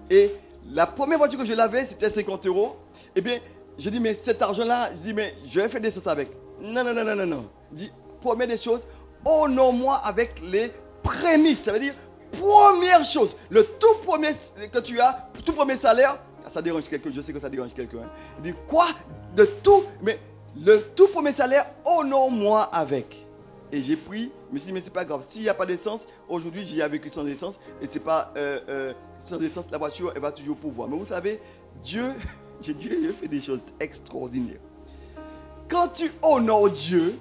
Et la première voiture que je lavais, c'était 50 €. Eh bien, je dis, mais cet argent-là, je dis, mais je vais faire d'essence avec. Non. Je dis, première des choses, honore-moi avec les prémices. Ça veut dire, première chose, le tout premier que tu as, tout premier salaire, ça dérange quelqu'un, je sais que ça dérange quelqu'un. Hein. Il dit, quoi? De tout? Mais le tout premier salaire, honore-moi avec. Et j'ai pris, je me suis dit, mais c'est pas grave. S'il n'y a pas d'essence, aujourd'hui, j'y ai vécu sans essence. Et c'est pas sans essence, la voiture, elle va toujours pouvoir. Mais vous savez, Dieu fait des choses extraordinaires. Quand tu honores Dieu,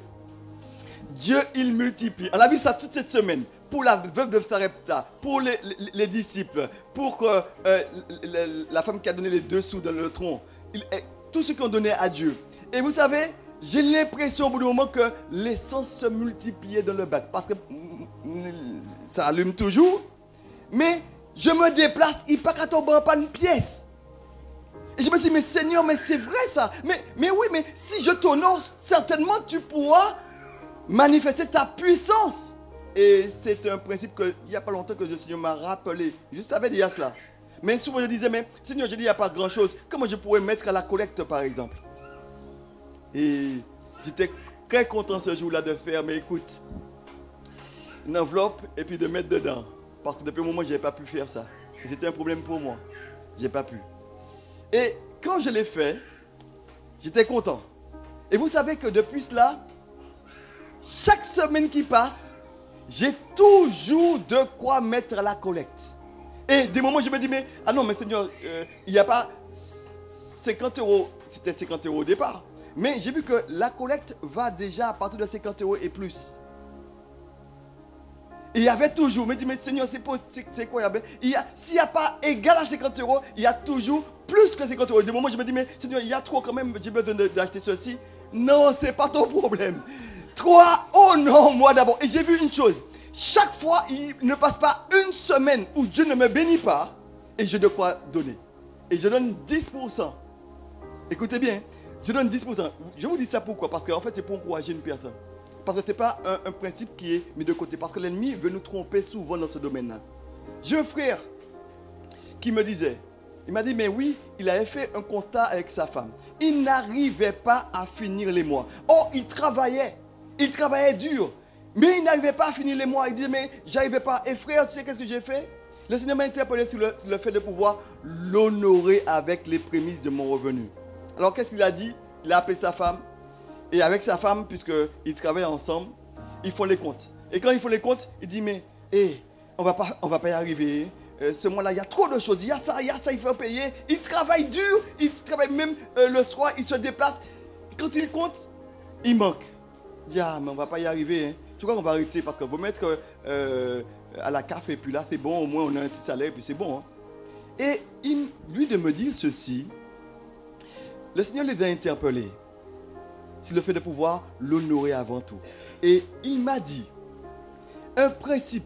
Dieu, il multiplie. On a vu ça toute cette semaine. Pour la veuve de Sarepta, pour les disciples, pour la femme qui a donné les 2 sous dans le tronc. Tous ceux qui ont donné à Dieu. Et vous savez, j'ai l'impression au bout du moment que l'essence se multipliait dans le bac. Parce que ça allume toujours. Mais je me déplace, il pas qu'à tomber pas une pièce. Et je me dis, mais Seigneur, mais c'est vrai ça. Mais oui, mais si je t'honore, certainement tu pourras manifester ta puissance. Et c'est un principe qu'il n'y a pas longtemps que le Seigneur m'a rappelé. Je savais déjà cela. Mais souvent je disais, mais Seigneur, je dis, il n'y a pas grand chose. Comment je pourrais mettre à la collecte, par exemple? Et j'étais très content ce jour-là de faire, mais écoute, une enveloppe et puis de mettre dedans. Parce que depuis un moment, je n'avais pas pu faire ça. Et c'était un problème pour moi. Je n'ai pas pu. Et quand je l'ai fait, j'étais content. Et vous savez que depuis cela, chaque semaine qui passe, j'ai toujours de quoi mettre à la collecte. Et des moments, je me dis, mais, ah non, mais Seigneur, il n'y a pas 50 euros. C'était 50 euros au départ. Mais j'ai vu que la collecte va déjà à partir de 50 euros et plus. Et il y avait toujours, je me dis, mais Seigneur, c'est quoi? S'il n'y a pas égal à 50 euros, il y a toujours plus que 50 euros. Des moments, je me dis, mais Seigneur, il y a trop quand même, j'ai besoin d'acheter ceci. Non, ce n'est pas ton problème. 3, oh non, moi d'abord. Et j'ai vu une chose. Chaque fois, il ne passe pas une semaine où Dieu ne me bénit pas et j'ai de quoi donner. Et je donne 10%. Écoutez bien, je donne 10%. Je vous dis ça pourquoi? Parce qu'en fait, c'est pour encourager une personne. Parce que ce n'est pas un principe qui est mis de côté. Parce que l'ennemi veut nous tromper souvent dans ce domaine-là. J'ai un frère qui me disait, il m'a dit, mais oui, il avait fait un constat avec sa femme. Il n'arrivait pas à finir les mois. Or, il travaillait dur. Mais il n'arrivait pas à finir les mois. Il disait, mais j'arrivais pas. Et frère, tu sais qu'est-ce que j'ai fait? Le Seigneur m'a interpellé sur le fait de pouvoir l'honorer avec les prémices de mon revenu. Alors, qu'est-ce qu'il a dit? Il a appelé sa femme. Et avec sa femme, puisqu'ils travaillent ensemble, ils font les comptes. Et quand ils font les comptes, il dit, mais on va pas y arriver. Ce mois-là, il y a trop de choses. Il y a ça, il faut payer. Il travaille dur. Il travaille même le soir. Il se déplace. Quand il compte, il manque. Il dit, ah, mais on ne va pas y arriver. Hein. Je crois qu'on va arrêter parce qu'on va mettre à la CAF et puis là, c'est bon. Au moins, on a un petit salaire et puis c'est bon. Hein. Et lui de me dire ceci, le Seigneur les a interpellés. C'est le fait de pouvoir l'honorer avant tout. Et il m'a dit un principe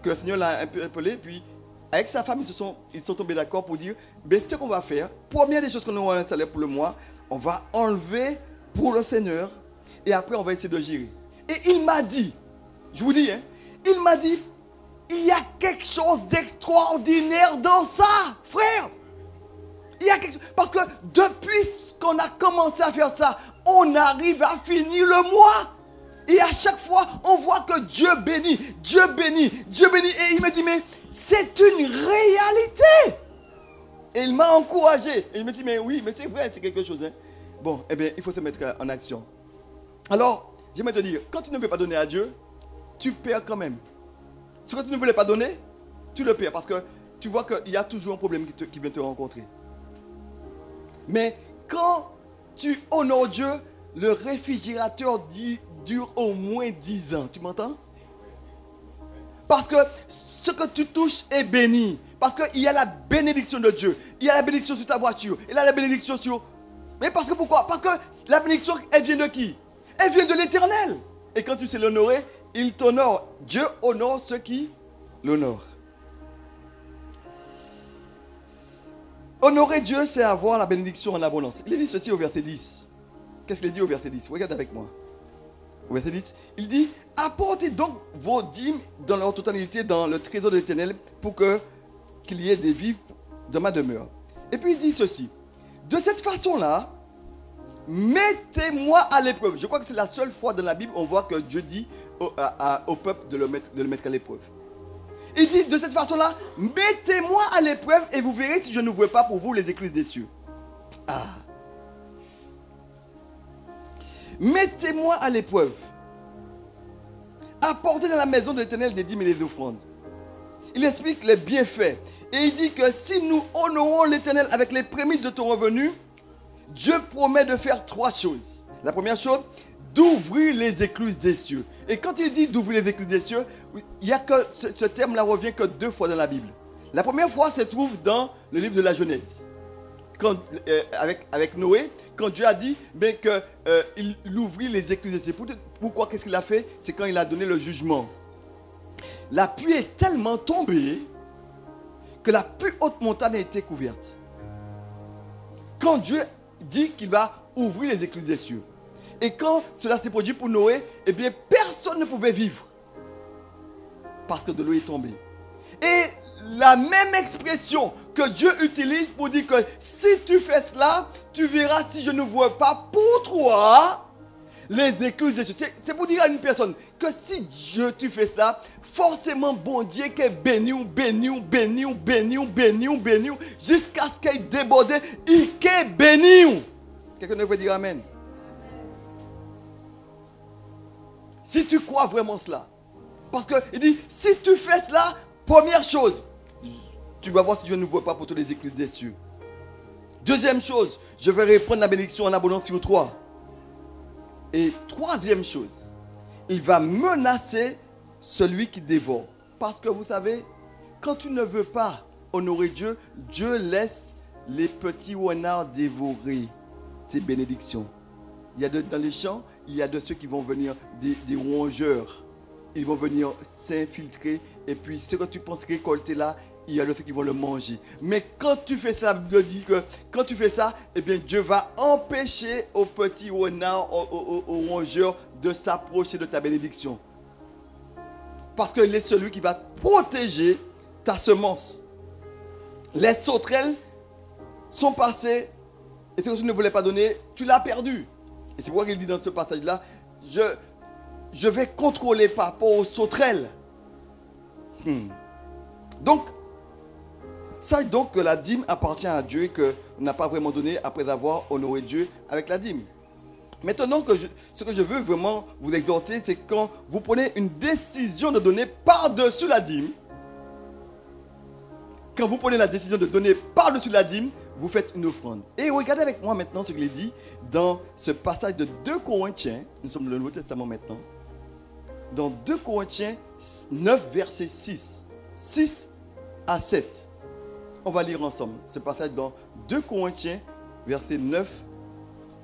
que le Seigneur l'a interpellé, puis avec sa femme, ils sont tombés d'accord pour dire, ben, ce qu'on va faire, première des choses qu'on aura un salaire pour le mois, on va enlever pour le Seigneur et après on va essayer de gérer. Et il m'a dit, je vous dis, hein, il m'a dit, il y a quelque chose d'extraordinaire dans ça, frère. Il y a quelque chose, parce que depuis qu'on a commencé à faire ça, on arrive à finir le mois. Et à chaque fois, on voit que Dieu bénit, Dieu bénit, Dieu bénit. Et il me dit, mais c'est une réalité. Et il m'a encouragé. Et il me dit, mais oui, mais c'est vrai, c'est quelque chose. Hein. Bon, eh bien, il faut se mettre en action. Alors, j'aimerais te dire, quand tu ne veux pas donner à Dieu, tu perds quand même. Ce que tu ne voulais pas donner, tu le perds. Parce que tu vois qu'il y a toujours un problème qui vient te rencontrer. Mais quand tu honores Dieu, le réfrigérateur dure au moins 10 ans. Tu m'entends? Parce que ce que tu touches est béni. Parce qu'il y a la bénédiction de Dieu. Il y a la bénédiction sur ta voiture. Il y a la bénédiction sur... Mais parce que pourquoi? Parce que la bénédiction, elle vient de qui? Elle vient de l'Éternel. Et quand tu sais l'honorer, il t'honore. Dieu honore ceux qui l'honorent. Honorer Dieu, c'est avoir la bénédiction en abondance. Il dit ceci au verset 10. Qu'est-ce qu'il dit au verset 10? Regarde avec moi. Au verset 10, il dit, apportez donc vos dîmes dans leur totalité dans le trésor de l'Éternel pour qu'il y ait des vivres dans ma demeure. Et puis il dit ceci, de cette façon-là, mettez-moi à l'épreuve. Je crois que c'est la seule fois dans la Bible où on voit que Dieu dit au peuple de le mettre à l'épreuve. Il dit de cette façon-là, mettez-moi à l'épreuve et vous verrez si je n'ouvre pas pour vous les écluses des cieux. Ah. Mettez-moi à l'épreuve. Apportez dans la maison de l'Éternel des dîmes et des offrandes. Il explique les bienfaits. Et il dit que si nous honorons l'Éternel avec les prémices de ton revenu, Dieu promet de faire 3 choses. La première chose, d'ouvrir les écluses des cieux. Et quand il dit d'ouvrir les écluses des cieux, il y a que ce terme-là revient que 2 fois dans la Bible. La première fois se trouve dans le livre de la Genèse. Quand, avec Noé, quand Dieu a dit qu'il ouvrit les écluses des cieux. Pourquoi? Qu'est-ce qu'il a fait? C'est quand il a donné le jugement. La pluie est tellement tombée que la plus haute montagne a été couverte. Quand Dieu dit qu'il va ouvrir les écluses des cieux. Et quand cela s'est produit pour Noé, eh bien personne ne pouvait vivre. Parce que de l'eau est tombée. Et la même expression que Dieu utilise pour dire que si tu fais cela, tu verras si je ne vois pas pour toi les écluses des cieux. C'est pour dire à une personne que si tu fais cela, forcément bon Dieu qui est béni, jusqu'à ce qu'il déborde, il est béni. Quelqu'un devrait dire amen. Si tu crois vraiment cela. Parce qu'il dit, si tu fais cela, première chose, tu vas voir si Dieu ne voit pas pour tous les écluses des cieux. Deuxième chose, je vais reprendre la bénédiction en abondance sur 3. Et troisième chose, il va menacer celui qui dévore. Parce que vous savez, quand tu ne veux pas honorer Dieu, Dieu laisse les petits renards dévorer tes bénédictions. Il y a dans les champs, il y a de ceux qui vont venir, des rongeurs. Ils vont venir s'infiltrer. Et puis, ce que tu penses récolter là, il y a de ceux qui vont le manger. Mais quand tu fais ça, la Bible dit que quand tu fais ça, eh bien, Dieu va empêcher aux petits renards, aux rongeurs de s'approcher de ta bénédiction. Parce qu'il est celui qui va protéger ta semence. Les sauterelles sont passées. Et ce que tu ne voulais pas donner, tu l'as perdu. Et c'est pourquoi il dit dans ce passage-là, je vais contrôler par rapport aux sauterelles. Donc, sache donc que la dîme appartient à Dieu et qu'on n'a pas vraiment donné après avoir honoré Dieu avec la dîme. Maintenant, ce que je veux vraiment vous exhorter, c'est quand vous prenez une décision de donner par-dessus la dîme, quand vous prenez la décision de donner par-dessus la dîme, vous faites une offrande. Et regardez avec moi maintenant ce qu'il est dit dans ce passage de 2 Corinthiens. Nous sommes dans le Nouveau Testament maintenant. Dans 2 Corinthiens 9, verset 6. 6 à 7. On va lire ensemble ce passage dans 2 Corinthiens, verset 9,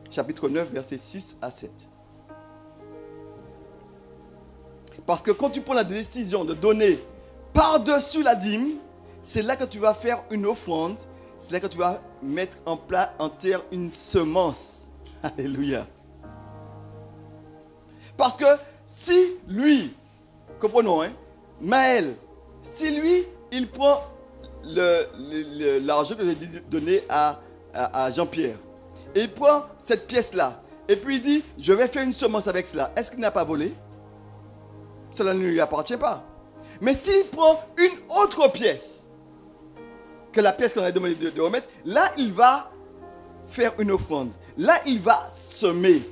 chapitre 9, verset 6 à 7. Parce que quand tu prends la décision de donner par-dessus la dîme, c'est là que tu vas faire une offrande. C'est là que tu vas mettre en terre une semence. Alléluia. Parce que si lui, comprenons, Maël, si lui, il prend l'argent que j'ai donné à Jean-Pierre, et il prend cette pièce-là, et puis il dit, je vais faire une semence avec cela. Est-ce qu'il n'a pas volé? Cela ne lui appartient pas. Mais s'il prend une autre pièce, que la pièce qu'on a demandé de remettre, là il va faire une offrande. Là il va semer.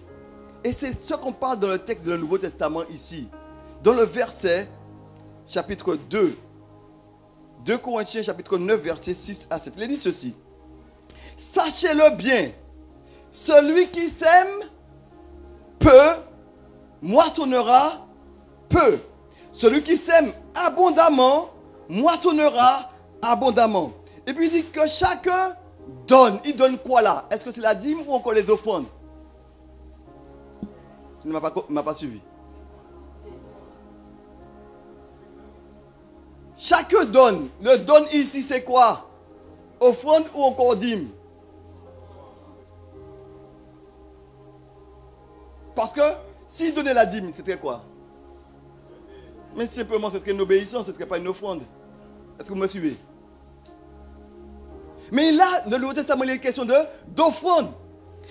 Et c'est ce qu'on parle dans le texte du Nouveau Testament ici. Dans le verset chapitre 2. 2 Corinthiens chapitre 9 verset 6 à 7. Il dit ceci. Sachez-le bien. Celui qui sème peu moissonnera peu. Celui qui sème abondamment moissonnera abondamment. Et puis il dit que chacun donne. Il donne quoi là? Est-ce que c'est la dîme ou encore les offrandes? Tu ne m'as pas suivi. Chacun donne. Le donne ici c'est quoi? Offrande ou encore dîme? Parce que s'il donnait la dîme, c'était quoi? Mais simplement, ce serait une obéissance, ce ne serait pas une offrande. Est-ce que vous me suivez? Mais là, dans le Nouveau Testament, il est question d'offrande.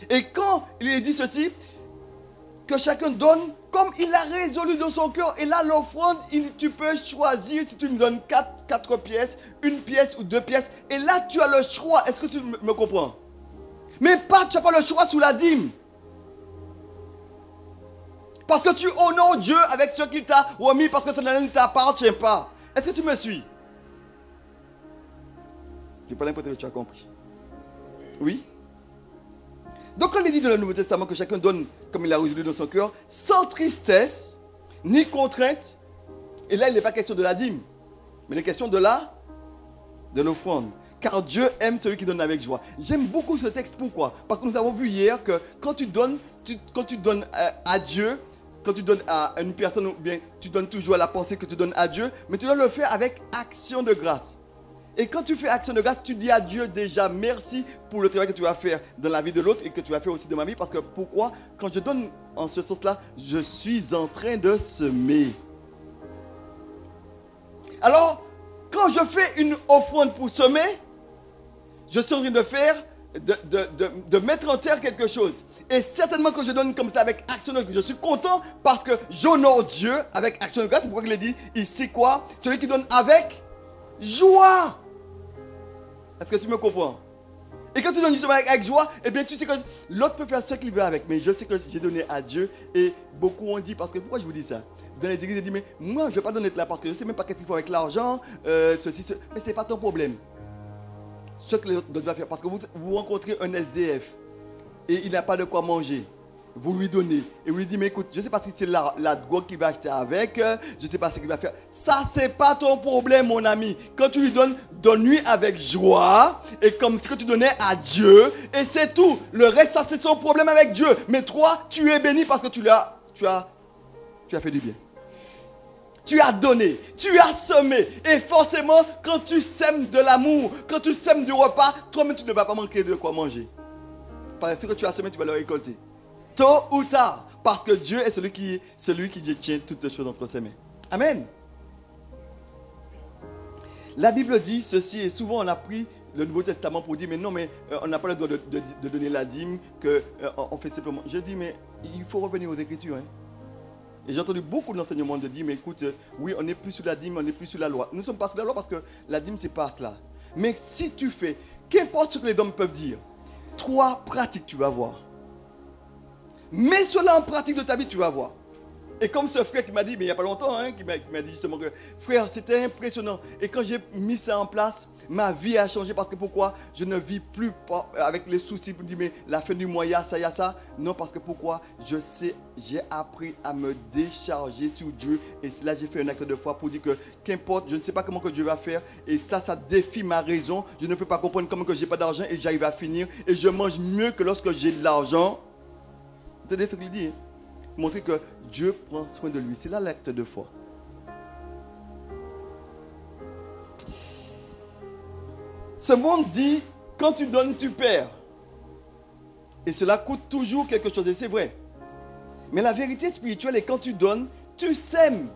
Et quand il est dit ceci, que chacun donne comme il a résolu dans son cœur, et là l'offrande, tu peux choisir si tu me donnes 4 pièces, 1 pièce ou 2 pièces. Et là tu as le choix. Est-ce que tu me comprends? Mais pas, tu n'as pas le choix sous la dîme. Parce que tu honores Dieu avec ce qu'il t'a remis, parce que ton année ne t'appartient pas. Est-ce que tu me suis? Je n'ai pas l'impression que tu as compris. Oui? Donc quand il est dit dans le Nouveau Testament que chacun donne comme il a résolu dans son cœur, sans tristesse, ni contrainte, et là il n'est pas question de la dîme, mais il est question de l'offrande. Car Dieu aime celui qui donne avec joie. J'aime beaucoup ce texte, pourquoi? Parce que nous avons vu hier que quand tu donnes à Dieu, quand tu donnes à une personne, ou bien tu donnes toujours à la pensée que tu donnes à Dieu, mais tu dois le faire avec action de grâce. Et quand tu fais action de grâce, tu dis à Dieu déjà merci pour le travail que tu vas faire dans la vie de l'autre et que tu vas faire aussi dans ma vie. Parce que pourquoi? Quand je donne en ce sens-là, je suis en train de semer. Alors, quand je fais une offrande pour semer, je suis en train de faire, de mettre en terre quelque chose. Et certainement que je donne comme ça avec action de grâce, je suis content parce que j'honore Dieu avec action de grâce. C'est pourquoi il est dit ici quoi? Celui qui donne avec joie. Est-ce que tu me comprends? Et quand tu donnes justement avec joie, eh bien tu sais que l'autre peut faire ce qu'il veut avec. Mais je sais que j'ai donné à Dieu. Et beaucoup ont dit, parce que pourquoi je vous dis ça? Dans les églises, ils disent, mais moi je ne vais pas donner de là parce que je ne sais même pas qu'est-ce qu'il faut avec l'argent. Mais ce n'est pas ton problème. Ce que l'autre doit faire. Parce que vous rencontrez un SDF et il n'a pas de quoi manger. Vous lui donnez et vous lui dites, mais écoute, je ne sais pas si c'est la drogue qu'il va acheter avec, je ne sais pas ce qu'il va faire. Ça, ce n'est pas ton problème, mon ami. Quand tu lui donnes, donne-lui avec joie et comme ce que tu donnais à Dieu et c'est tout. Le reste, ça, c'est son problème avec Dieu. Mais toi, tu es béni parce que tu as fait du bien. Tu as donné, tu as semé. Et forcément, quand tu sèmes de l'amour, quand tu sèmes du repas, toi-même, tu ne vas pas manquer de quoi manger. Parce que tu as semé, tu vas le récolter. Tôt ou tard, parce que Dieu est celui qui détient toutes choses entre ses mains. Amen. La Bible dit ceci, et souvent on a pris le Nouveau Testament pour dire, mais non, mais on n'a pas le droit de donner la dîme, qu'on fait simplement. Je dis, mais il faut revenir aux Écritures. Hein. Et j'ai entendu beaucoup d'enseignements de dire, mais écoute, oui, on n'est plus sous la dîme, on n'est plus sous la loi. Nous ne sommes pas sous la loi parce que la dîme, c'est pas cela. Mais si tu fais, qu'importe ce que les hommes peuvent dire, 3 pratiques, tu vas voir. Mets cela en pratique de ta vie, tu vas voir. Et comme ce frère qui m'a dit, mais il n'y a pas longtemps, hein, qui m'a dit justement que, frère, c'était impressionnant. Et quand j'ai mis ça en place, ma vie a changé. Parce que pourquoi? Je ne vis plus pas avec les soucis pour dire, mais la fin du mois, il y a ça. Non, parce que pourquoi? Je sais, j'ai appris à me décharger sur Dieu. Et là, j'ai fait un acte de foi pour dire que, qu'importe, je ne sais pas comment que Dieu va faire. Et ça défie ma raison. Je ne peux pas comprendre comment que je n'ai pas d'argent et j'arrive à finir. Et je mange mieux que lorsque j'ai de l'argent. Vous entendez ce qu'il dit? Hein? Montrer que Dieu prend soin de lui. C'est là l'acte de foi. Ce monde dit, quand tu donnes, tu perds. Et cela coûte toujours quelque chose. Et c'est vrai. Mais la vérité spirituelle est quand tu donnes, tu sèmes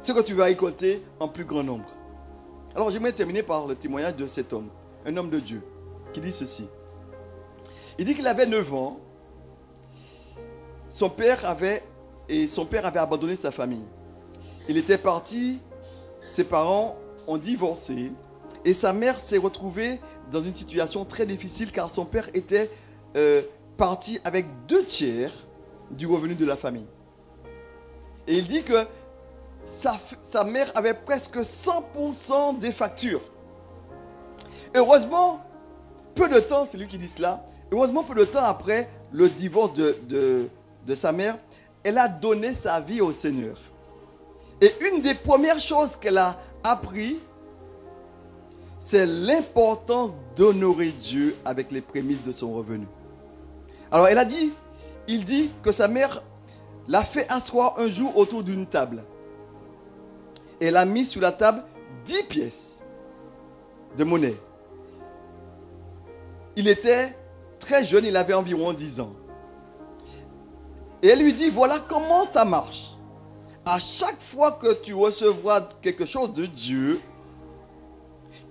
ce que tu vas récolter en plus grand nombre. Alors j'aimerais terminer par le témoignage de cet homme, un homme de Dieu, qui dit ceci. Il dit qu'il avait 9 ans. Son père avait abandonné sa famille. Il était parti, ses parents ont divorcé et sa mère s'est retrouvée dans une situation très difficile car son père était parti avec 2/3 du revenu de la famille. Et il dit que sa mère avait presque 100% des factures. Heureusement, peu de temps, c'est lui qui dit cela, heureusement peu de temps après le divorce de sa mère, elle a donné sa vie au Seigneur. Et une des premières choses qu'elle a appris, c'est l'importance d'honorer Dieu avec les prémices de son revenu. Alors il dit que sa mère l'a fait asseoir un jour autour d'une table. Elle a mis sur la table 10 pièces de monnaie. Il était très jeune, il avait environ 10 ans. Et elle lui dit, voilà comment ça marche. À chaque fois que tu recevras quelque chose de Dieu,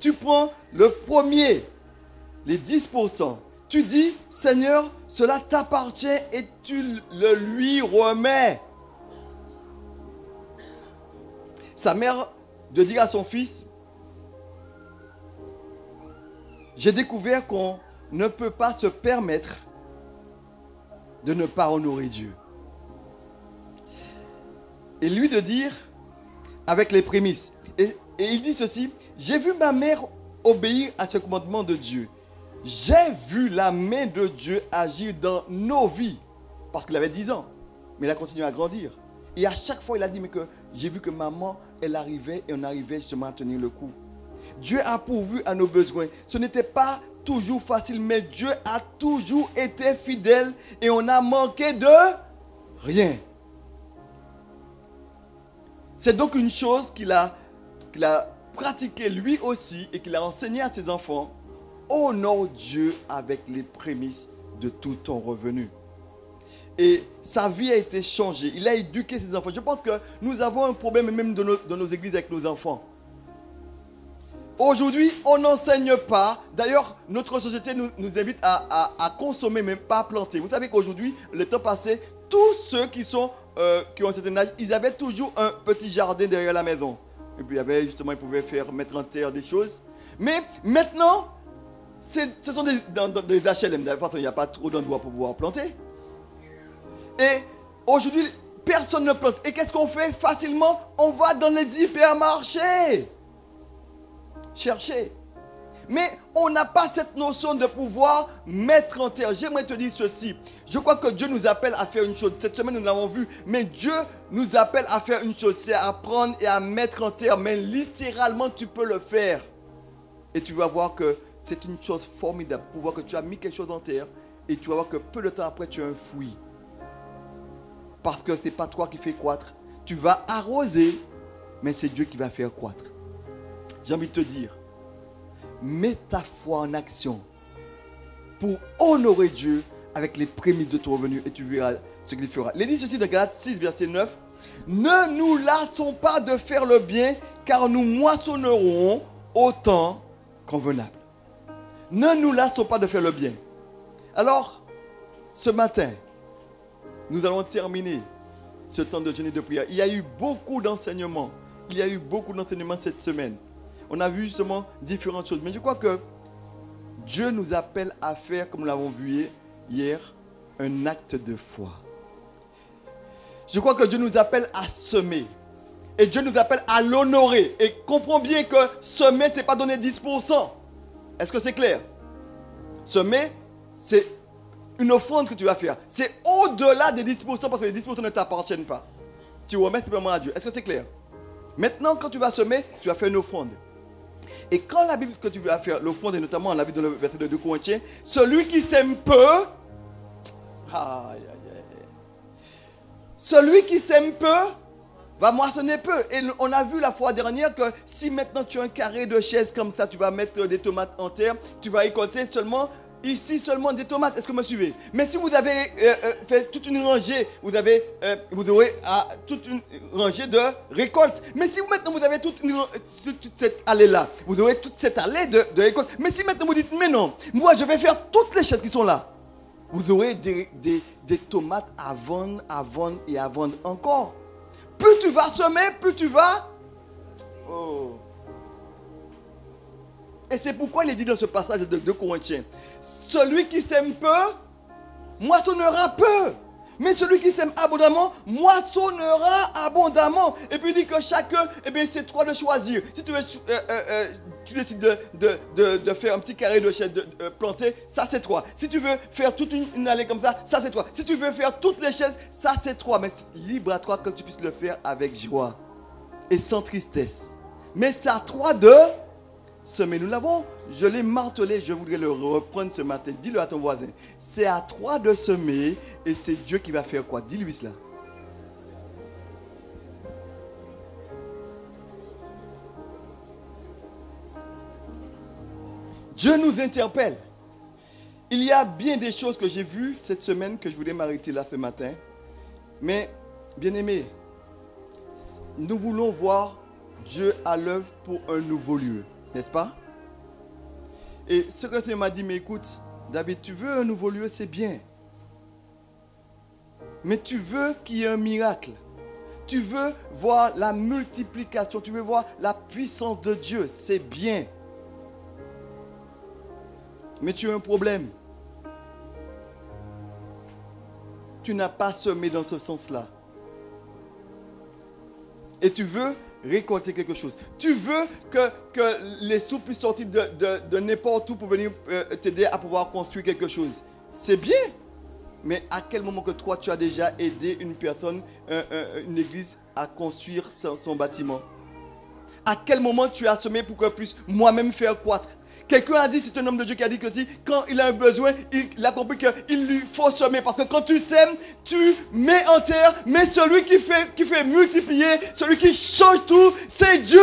tu prends le premier, les 10%. Tu dis, Seigneur, cela t'appartient et tu le lui remets. sa mère de dire à son fils, j'ai découvert qu'on ne peut pas se permettre de ne pas honorer Dieu. Et lui de dire, avec les prémices, et il dit ceci, j'ai vu ma mère obéir à ce commandement de Dieu. J'ai vu la main de Dieu agir dans nos vies. Parce qu'il avait 10 ans. Mais il a continué à grandir. Et à chaque fois, il a dit, mais que j'ai vu que maman, elle arrivait et on arrivait justement à tenir le coup. Dieu a pourvu à nos besoins. Ce n'était pas toujours facile, mais Dieu a toujours été fidèle et on a manqué de rien. C'est donc une chose qu'il a pratiquée lui aussi et qu'il a enseigné à ses enfants. Honore Dieu avec les prémices de tout ton revenu. Et sa vie a été changée. Il a éduqué ses enfants. Je pense que nous avons un problème même dans nos églises avec nos enfants. Aujourd'hui, on n'enseigne pas. D'ailleurs, notre société nous invite à consommer, mais pas à planter. Vous savez qu'aujourd'hui, le temps passé, tous ceux qui ont un certain âge, ils avaient toujours un petit jardin derrière la maison. Et puis, ils pouvaient mettre en terre des choses. Mais maintenant, ce sont des HLM. De toute façon, il n'y a pas trop d'endroits pour pouvoir planter. Et aujourd'hui, personne ne plante. Et qu'est-ce qu'on fait facilement? On va dans les hypermarchés chercher. Mais on n'a pas cette notion de pouvoir mettre en terre. J'aimerais te dire ceci. Je crois que Dieu nous appelle à faire une chose. Cette semaine, nous l'avons vu. Mais Dieu nous appelle à faire une chose. C'est à prendre et à mettre en terre. Mais littéralement, tu peux le faire. Et tu vas voir que c'est une chose formidable. Pour voir que tu as mis quelque chose en terre. Et tu vas voir que peu de temps après, tu as un fruit. Parce que ce n'est pas toi qui fais croître. Tu vas arroser, mais c'est Dieu qui va faire croître. J'ai envie de te dire, mets ta foi en action pour honorer Dieu avec les prémices de ton revenu et tu verras ce qu'il fera. Il dit ceci dans Galates 6, verset 9. Ne nous lassons pas de faire le bien, car nous moissonnerons au temps convenable. Ne nous lassons pas de faire le bien. Alors, ce matin, nous allons terminer ce temps de jeûne et de prière. Il y a eu beaucoup d'enseignements. Il y a eu beaucoup d'enseignements cette semaine. On a vu justement différentes choses. Mais je crois que Dieu nous appelle à faire, comme nous l'avons vu hier, un acte de foi. Je crois que Dieu nous appelle à semer. Et Dieu nous appelle à l'honorer. Et comprends bien que semer, ce n'est pas donner 10%. Est-ce que c'est clair? Semer, c'est une offrande que tu vas faire. C'est au-delà des 10% parce que les 10% ne t'appartiennent pas. Tu remets simplement à Dieu. Est-ce que c'est clair? Maintenant, quand tu vas semer, tu vas faire une offrande. Et quand la Bible que tu vas faire l'offrande, et notamment on l'a vu dans le verset de 2 Corinthiens, celui qui sème peu, celui qui sème peu va moissonner peu. Et on a vu la fois dernière que si maintenant tu as un carré de chaise comme ça, tu vas mettre des tomates en terre, tu vas récolter seulement des tomates. Est-ce que vous me suivez? Mais si vous avez fait toute une rangée, vous aurez toute une rangée de récolte. Mais si maintenant vous avez toute cette allée-là, vous aurez toute cette allée de récolte. Mais si maintenant vous dites, mais non, moi je vais faire toutes les choses qui sont là, vous aurez des tomates à vendre et à vendre encore. Plus tu vas semer, plus tu vas... Oh. Et c'est pourquoi il est dit dans ce passage de 2 Corinthiens, celui qui sème peu, moissonnera peu. Mais celui qui sème abondamment, moissonnera abondamment. Et puis il dit que chacun, c'est toi de choisir. Si tu décides de faire un petit carré de chaise planté, ça c'est toi. Si tu veux faire toute une allée comme ça c'est toi. Si tu veux faire toutes les chaises, ça c'est toi. Mais libre à toi que tu puisses le faire avec joie et sans tristesse. Mais c'est à toi de semer. Nous l'avons, je l'ai martelé, je voudrais le reprendre ce matin. Dis-le à ton voisin. C'est à toi de semer et c'est Dieu qui va faire quoi? Dis-lui cela. Dieu nous interpelle. Il y a bien des choses que j'ai vues cette semaine que je voulais m'arrêter là ce matin. Mais, bien aimé, nous voulons voir Dieu à l'œuvre pour un nouveau lieu. N'est-ce pas? Et ce que le Seigneur m'a dit, mais écoute, David, tu veux un nouveau lieu, c'est bien. Mais tu veux qu'il y ait un miracle. Tu veux voir la multiplication, tu veux voir la puissance de Dieu. C'est bien. Mais tu as un problème. Tu n'as pas semé dans ce sens-là. Et tu veux récolter quelque chose. Tu veux que les sous puissent sortir de n'importe où pour venir t'aider à pouvoir construire quelque chose. C'est bien. Mais à quel moment que toi, tu as déjà aidé une personne, une église à construire son bâtiment? À quel moment tu as semé pour qu'elle puisse moi-même faire croître? Quelqu'un a dit, c'est un homme de Dieu qui a dit que si, quand il a un besoin, il a compris qu'il lui faut semer. Parce que quand tu sèmes, tu mets en terre, mais celui qui fait multiplier, celui qui change tout, c'est Dieu.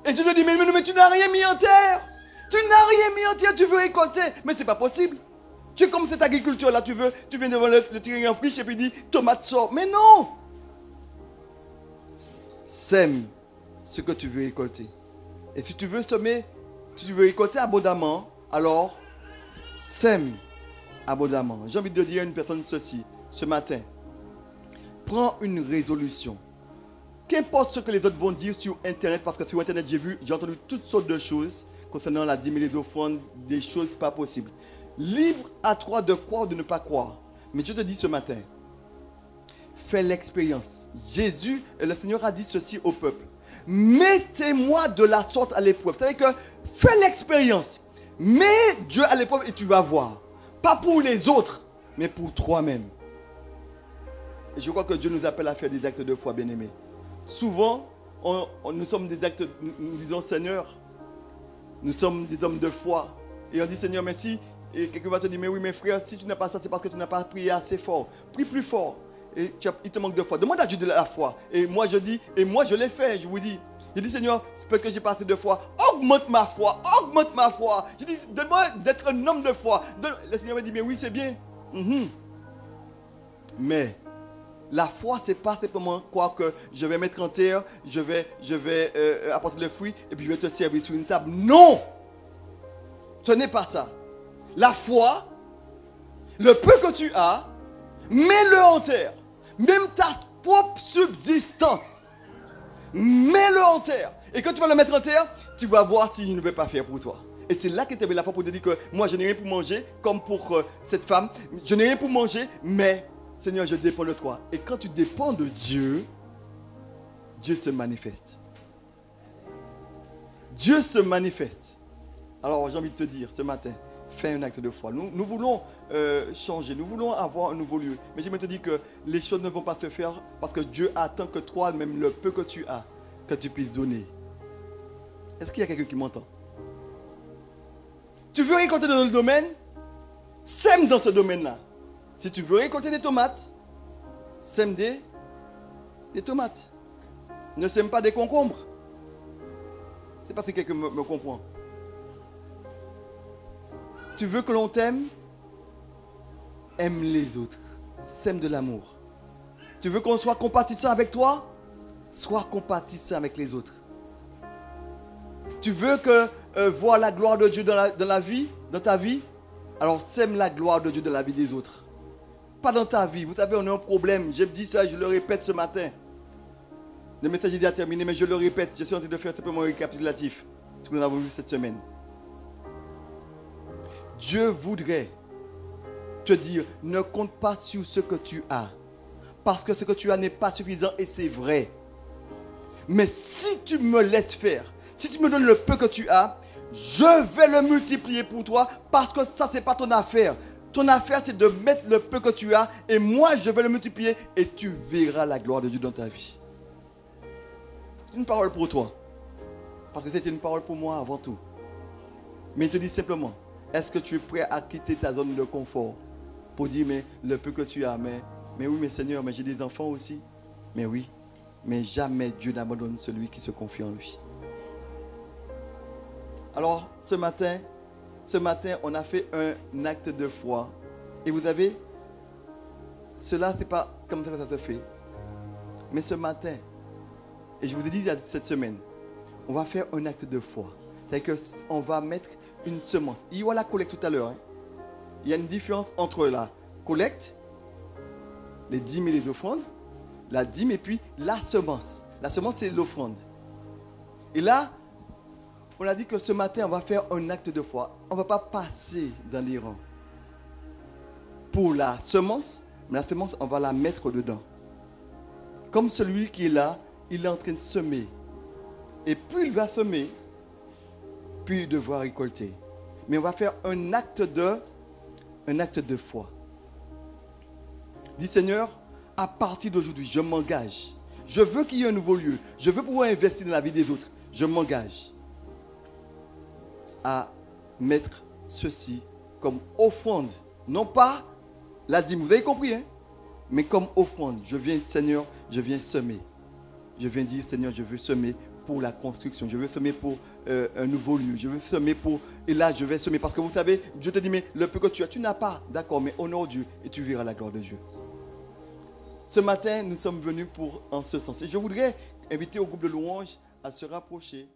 Et tu te dis, mais tu n'as rien mis en terre. Tu n'as rien mis en terre, tu veux récolter. Mais ce n'est pas possible. Tu es comme cette agriculture-là, tu viens devant le terrain en friche et puis dis, tomate sort. Mais non. Sème ce que tu veux récolter. Et si tu veux semer, si tu veux récolter abondamment, alors sème abondamment. J'ai envie de dire à une personne ceci, ce matin. Prends une résolution. Qu'importe ce que les autres vont dire sur Internet, parce que sur Internet, j'ai entendu toutes sortes de choses concernant la 10 000 et d'offrandes, des choses pas possibles. Libre à toi de croire ou de ne pas croire. Mais Dieu te dit ce matin, fais l'expérience. Jésus, le Seigneur a dit ceci au peuple. Mettez-moi de la sorte à l'épreuve. C'est-à-dire que fais l'expérience. Mets Dieu à l'épreuve et tu vas voir. Pas pour les autres, mais pour toi-même. Et je crois que Dieu nous appelle à faire des actes de foi, bien-aimés. Souvent, nous sommes des actes, nous disons Seigneur, nous sommes des hommes de foi. Et on dit Seigneur, merci. Et quelqu'un va te dire, mais oui, mes frères, si tu n'as pas ça, c'est parce que tu n'as pas prié assez fort. Prie plus fort. Et il te manque de foi. Demande à Dieu de la foi. Et moi, je dis, et moi, je l'ai fait, je vous dis. Je dis, Seigneur, c'est parce que j'ai pas assez de foi. Augmente ma foi, augmente ma foi. Je dis, donne-moi d'être un homme de foi. Le Seigneur me dit, mais oui, c'est bien. Mais la foi, c'est pas simplement quoi que je vais mettre en terre, je vais apporter le fruit et puis je vais te servir sur une table. Non! Ce n'est pas ça. La foi, le peu que tu as, mets-le en terre. Même ta propre subsistance, mets-le en terre. Et quand tu vas le mettre en terre, tu vas voir s'il ne veut pas faire pour toi. Et c'est là que tu as la foi pour te dire que moi, je n'ai rien pour manger, comme pour cette femme. Je n'ai rien pour manger, mais Seigneur, je dépends de toi. Et quand tu dépends de Dieu, Dieu se manifeste. Dieu se manifeste. Alors, j'ai envie de te dire ce matin, fais un acte de foi. Nous voulons changer, nous voulons avoir un nouveau lieu. Mais j'aimerais te dire que les choses ne vont pas se faire parce que Dieu attend que toi, même le peu que tu as, que tu puisses donner. Est-ce qu'il y a quelqu'un qui m'entend? Tu veux récolter dans le domaine? Sème dans ce domaine-là. Si tu veux récolter des tomates, sème des tomates. Ne sème pas des concombres. C'est parce que quelqu'un me comprend. Tu veux que l'on t'aime? Aime les autres. Sème de l'amour. Tu veux qu'on soit compatissant avec toi? Sois compatissant avec les autres. Tu veux voir la gloire de Dieu dans ta vie? Alors sème la gloire de Dieu dans la vie des autres. Pas dans ta vie. Vous savez, on a un problème. J'ai dit ça, je le répète ce matin. Le message est déjà terminé, mais je le répète. Je suis en train de faire simplement un récapitulatif. Ce que nous avons vu cette semaine. Dieu voudrait te dire, ne compte pas sur ce que tu as. Parce que ce que tu as n'est pas suffisant et c'est vrai. Mais si tu me laisses faire, si tu me donnes le peu que tu as, je vais le multiplier pour toi parce que ça, ce n'est pas ton affaire. Ton affaire, c'est de mettre le peu que tu as et moi, je vais le multiplier et tu verras la gloire de Dieu dans ta vie. C'est une parole pour toi. Parce que c'était une parole pour moi avant tout. Mais il te dit simplement, est-ce que tu es prêt à quitter ta zone de confort pour dire, mais le peu que tu as, mais oui, mais Seigneur, mais j'ai des enfants aussi. Mais oui, mais jamais Dieu n'abandonne celui qui se confie en lui. Alors, ce matin, on a fait un acte de foi. Et vous avez, cela, ce n'est pas comme ça que ça se fait. Mais ce matin, et je vous ai dit cette semaine, on va faire un acte de foi. C'est-à-dire qu'on va mettre une semence. Il y aura la collecte tout à l'heure. Il y a une différence entre la collecte, les 10 000 d'offrandes, la dîme et puis la semence. La semence, c'est l'offrande. Et là, on a dit que ce matin, on va faire un acte de foi. On ne va pas passer dans les rangs. Pour la semence, mais la semence, on va la mettre dedans. Comme celui qui est là, il est en train de semer. Et plus il va semer, plus il devra récolter. Mais on va faire un acte de foi. Dis Seigneur, à partir d'aujourd'hui, je m'engage. Je veux qu'il y ait un nouveau lieu. Je veux pouvoir investir dans la vie des autres. Je m'engage à mettre ceci comme offrande. Non pas la dîme, vous avez compris, hein? Mais comme offrande. Je viens, Seigneur, je viens semer. Je viens dire, Seigneur, je veux semer pour la construction. Je veux semer pour un nouveau lieu. Je veux semer pour... Et là, je vais semer. Parce que vous savez, Dieu te dit, mais le peu que tu as, tu n'as pas. D'accord, mais honore Dieu et tu verras la gloire de Dieu. Ce matin, nous sommes venus en ce sens. Et je voudrais inviter au groupe de louanges à se rapprocher.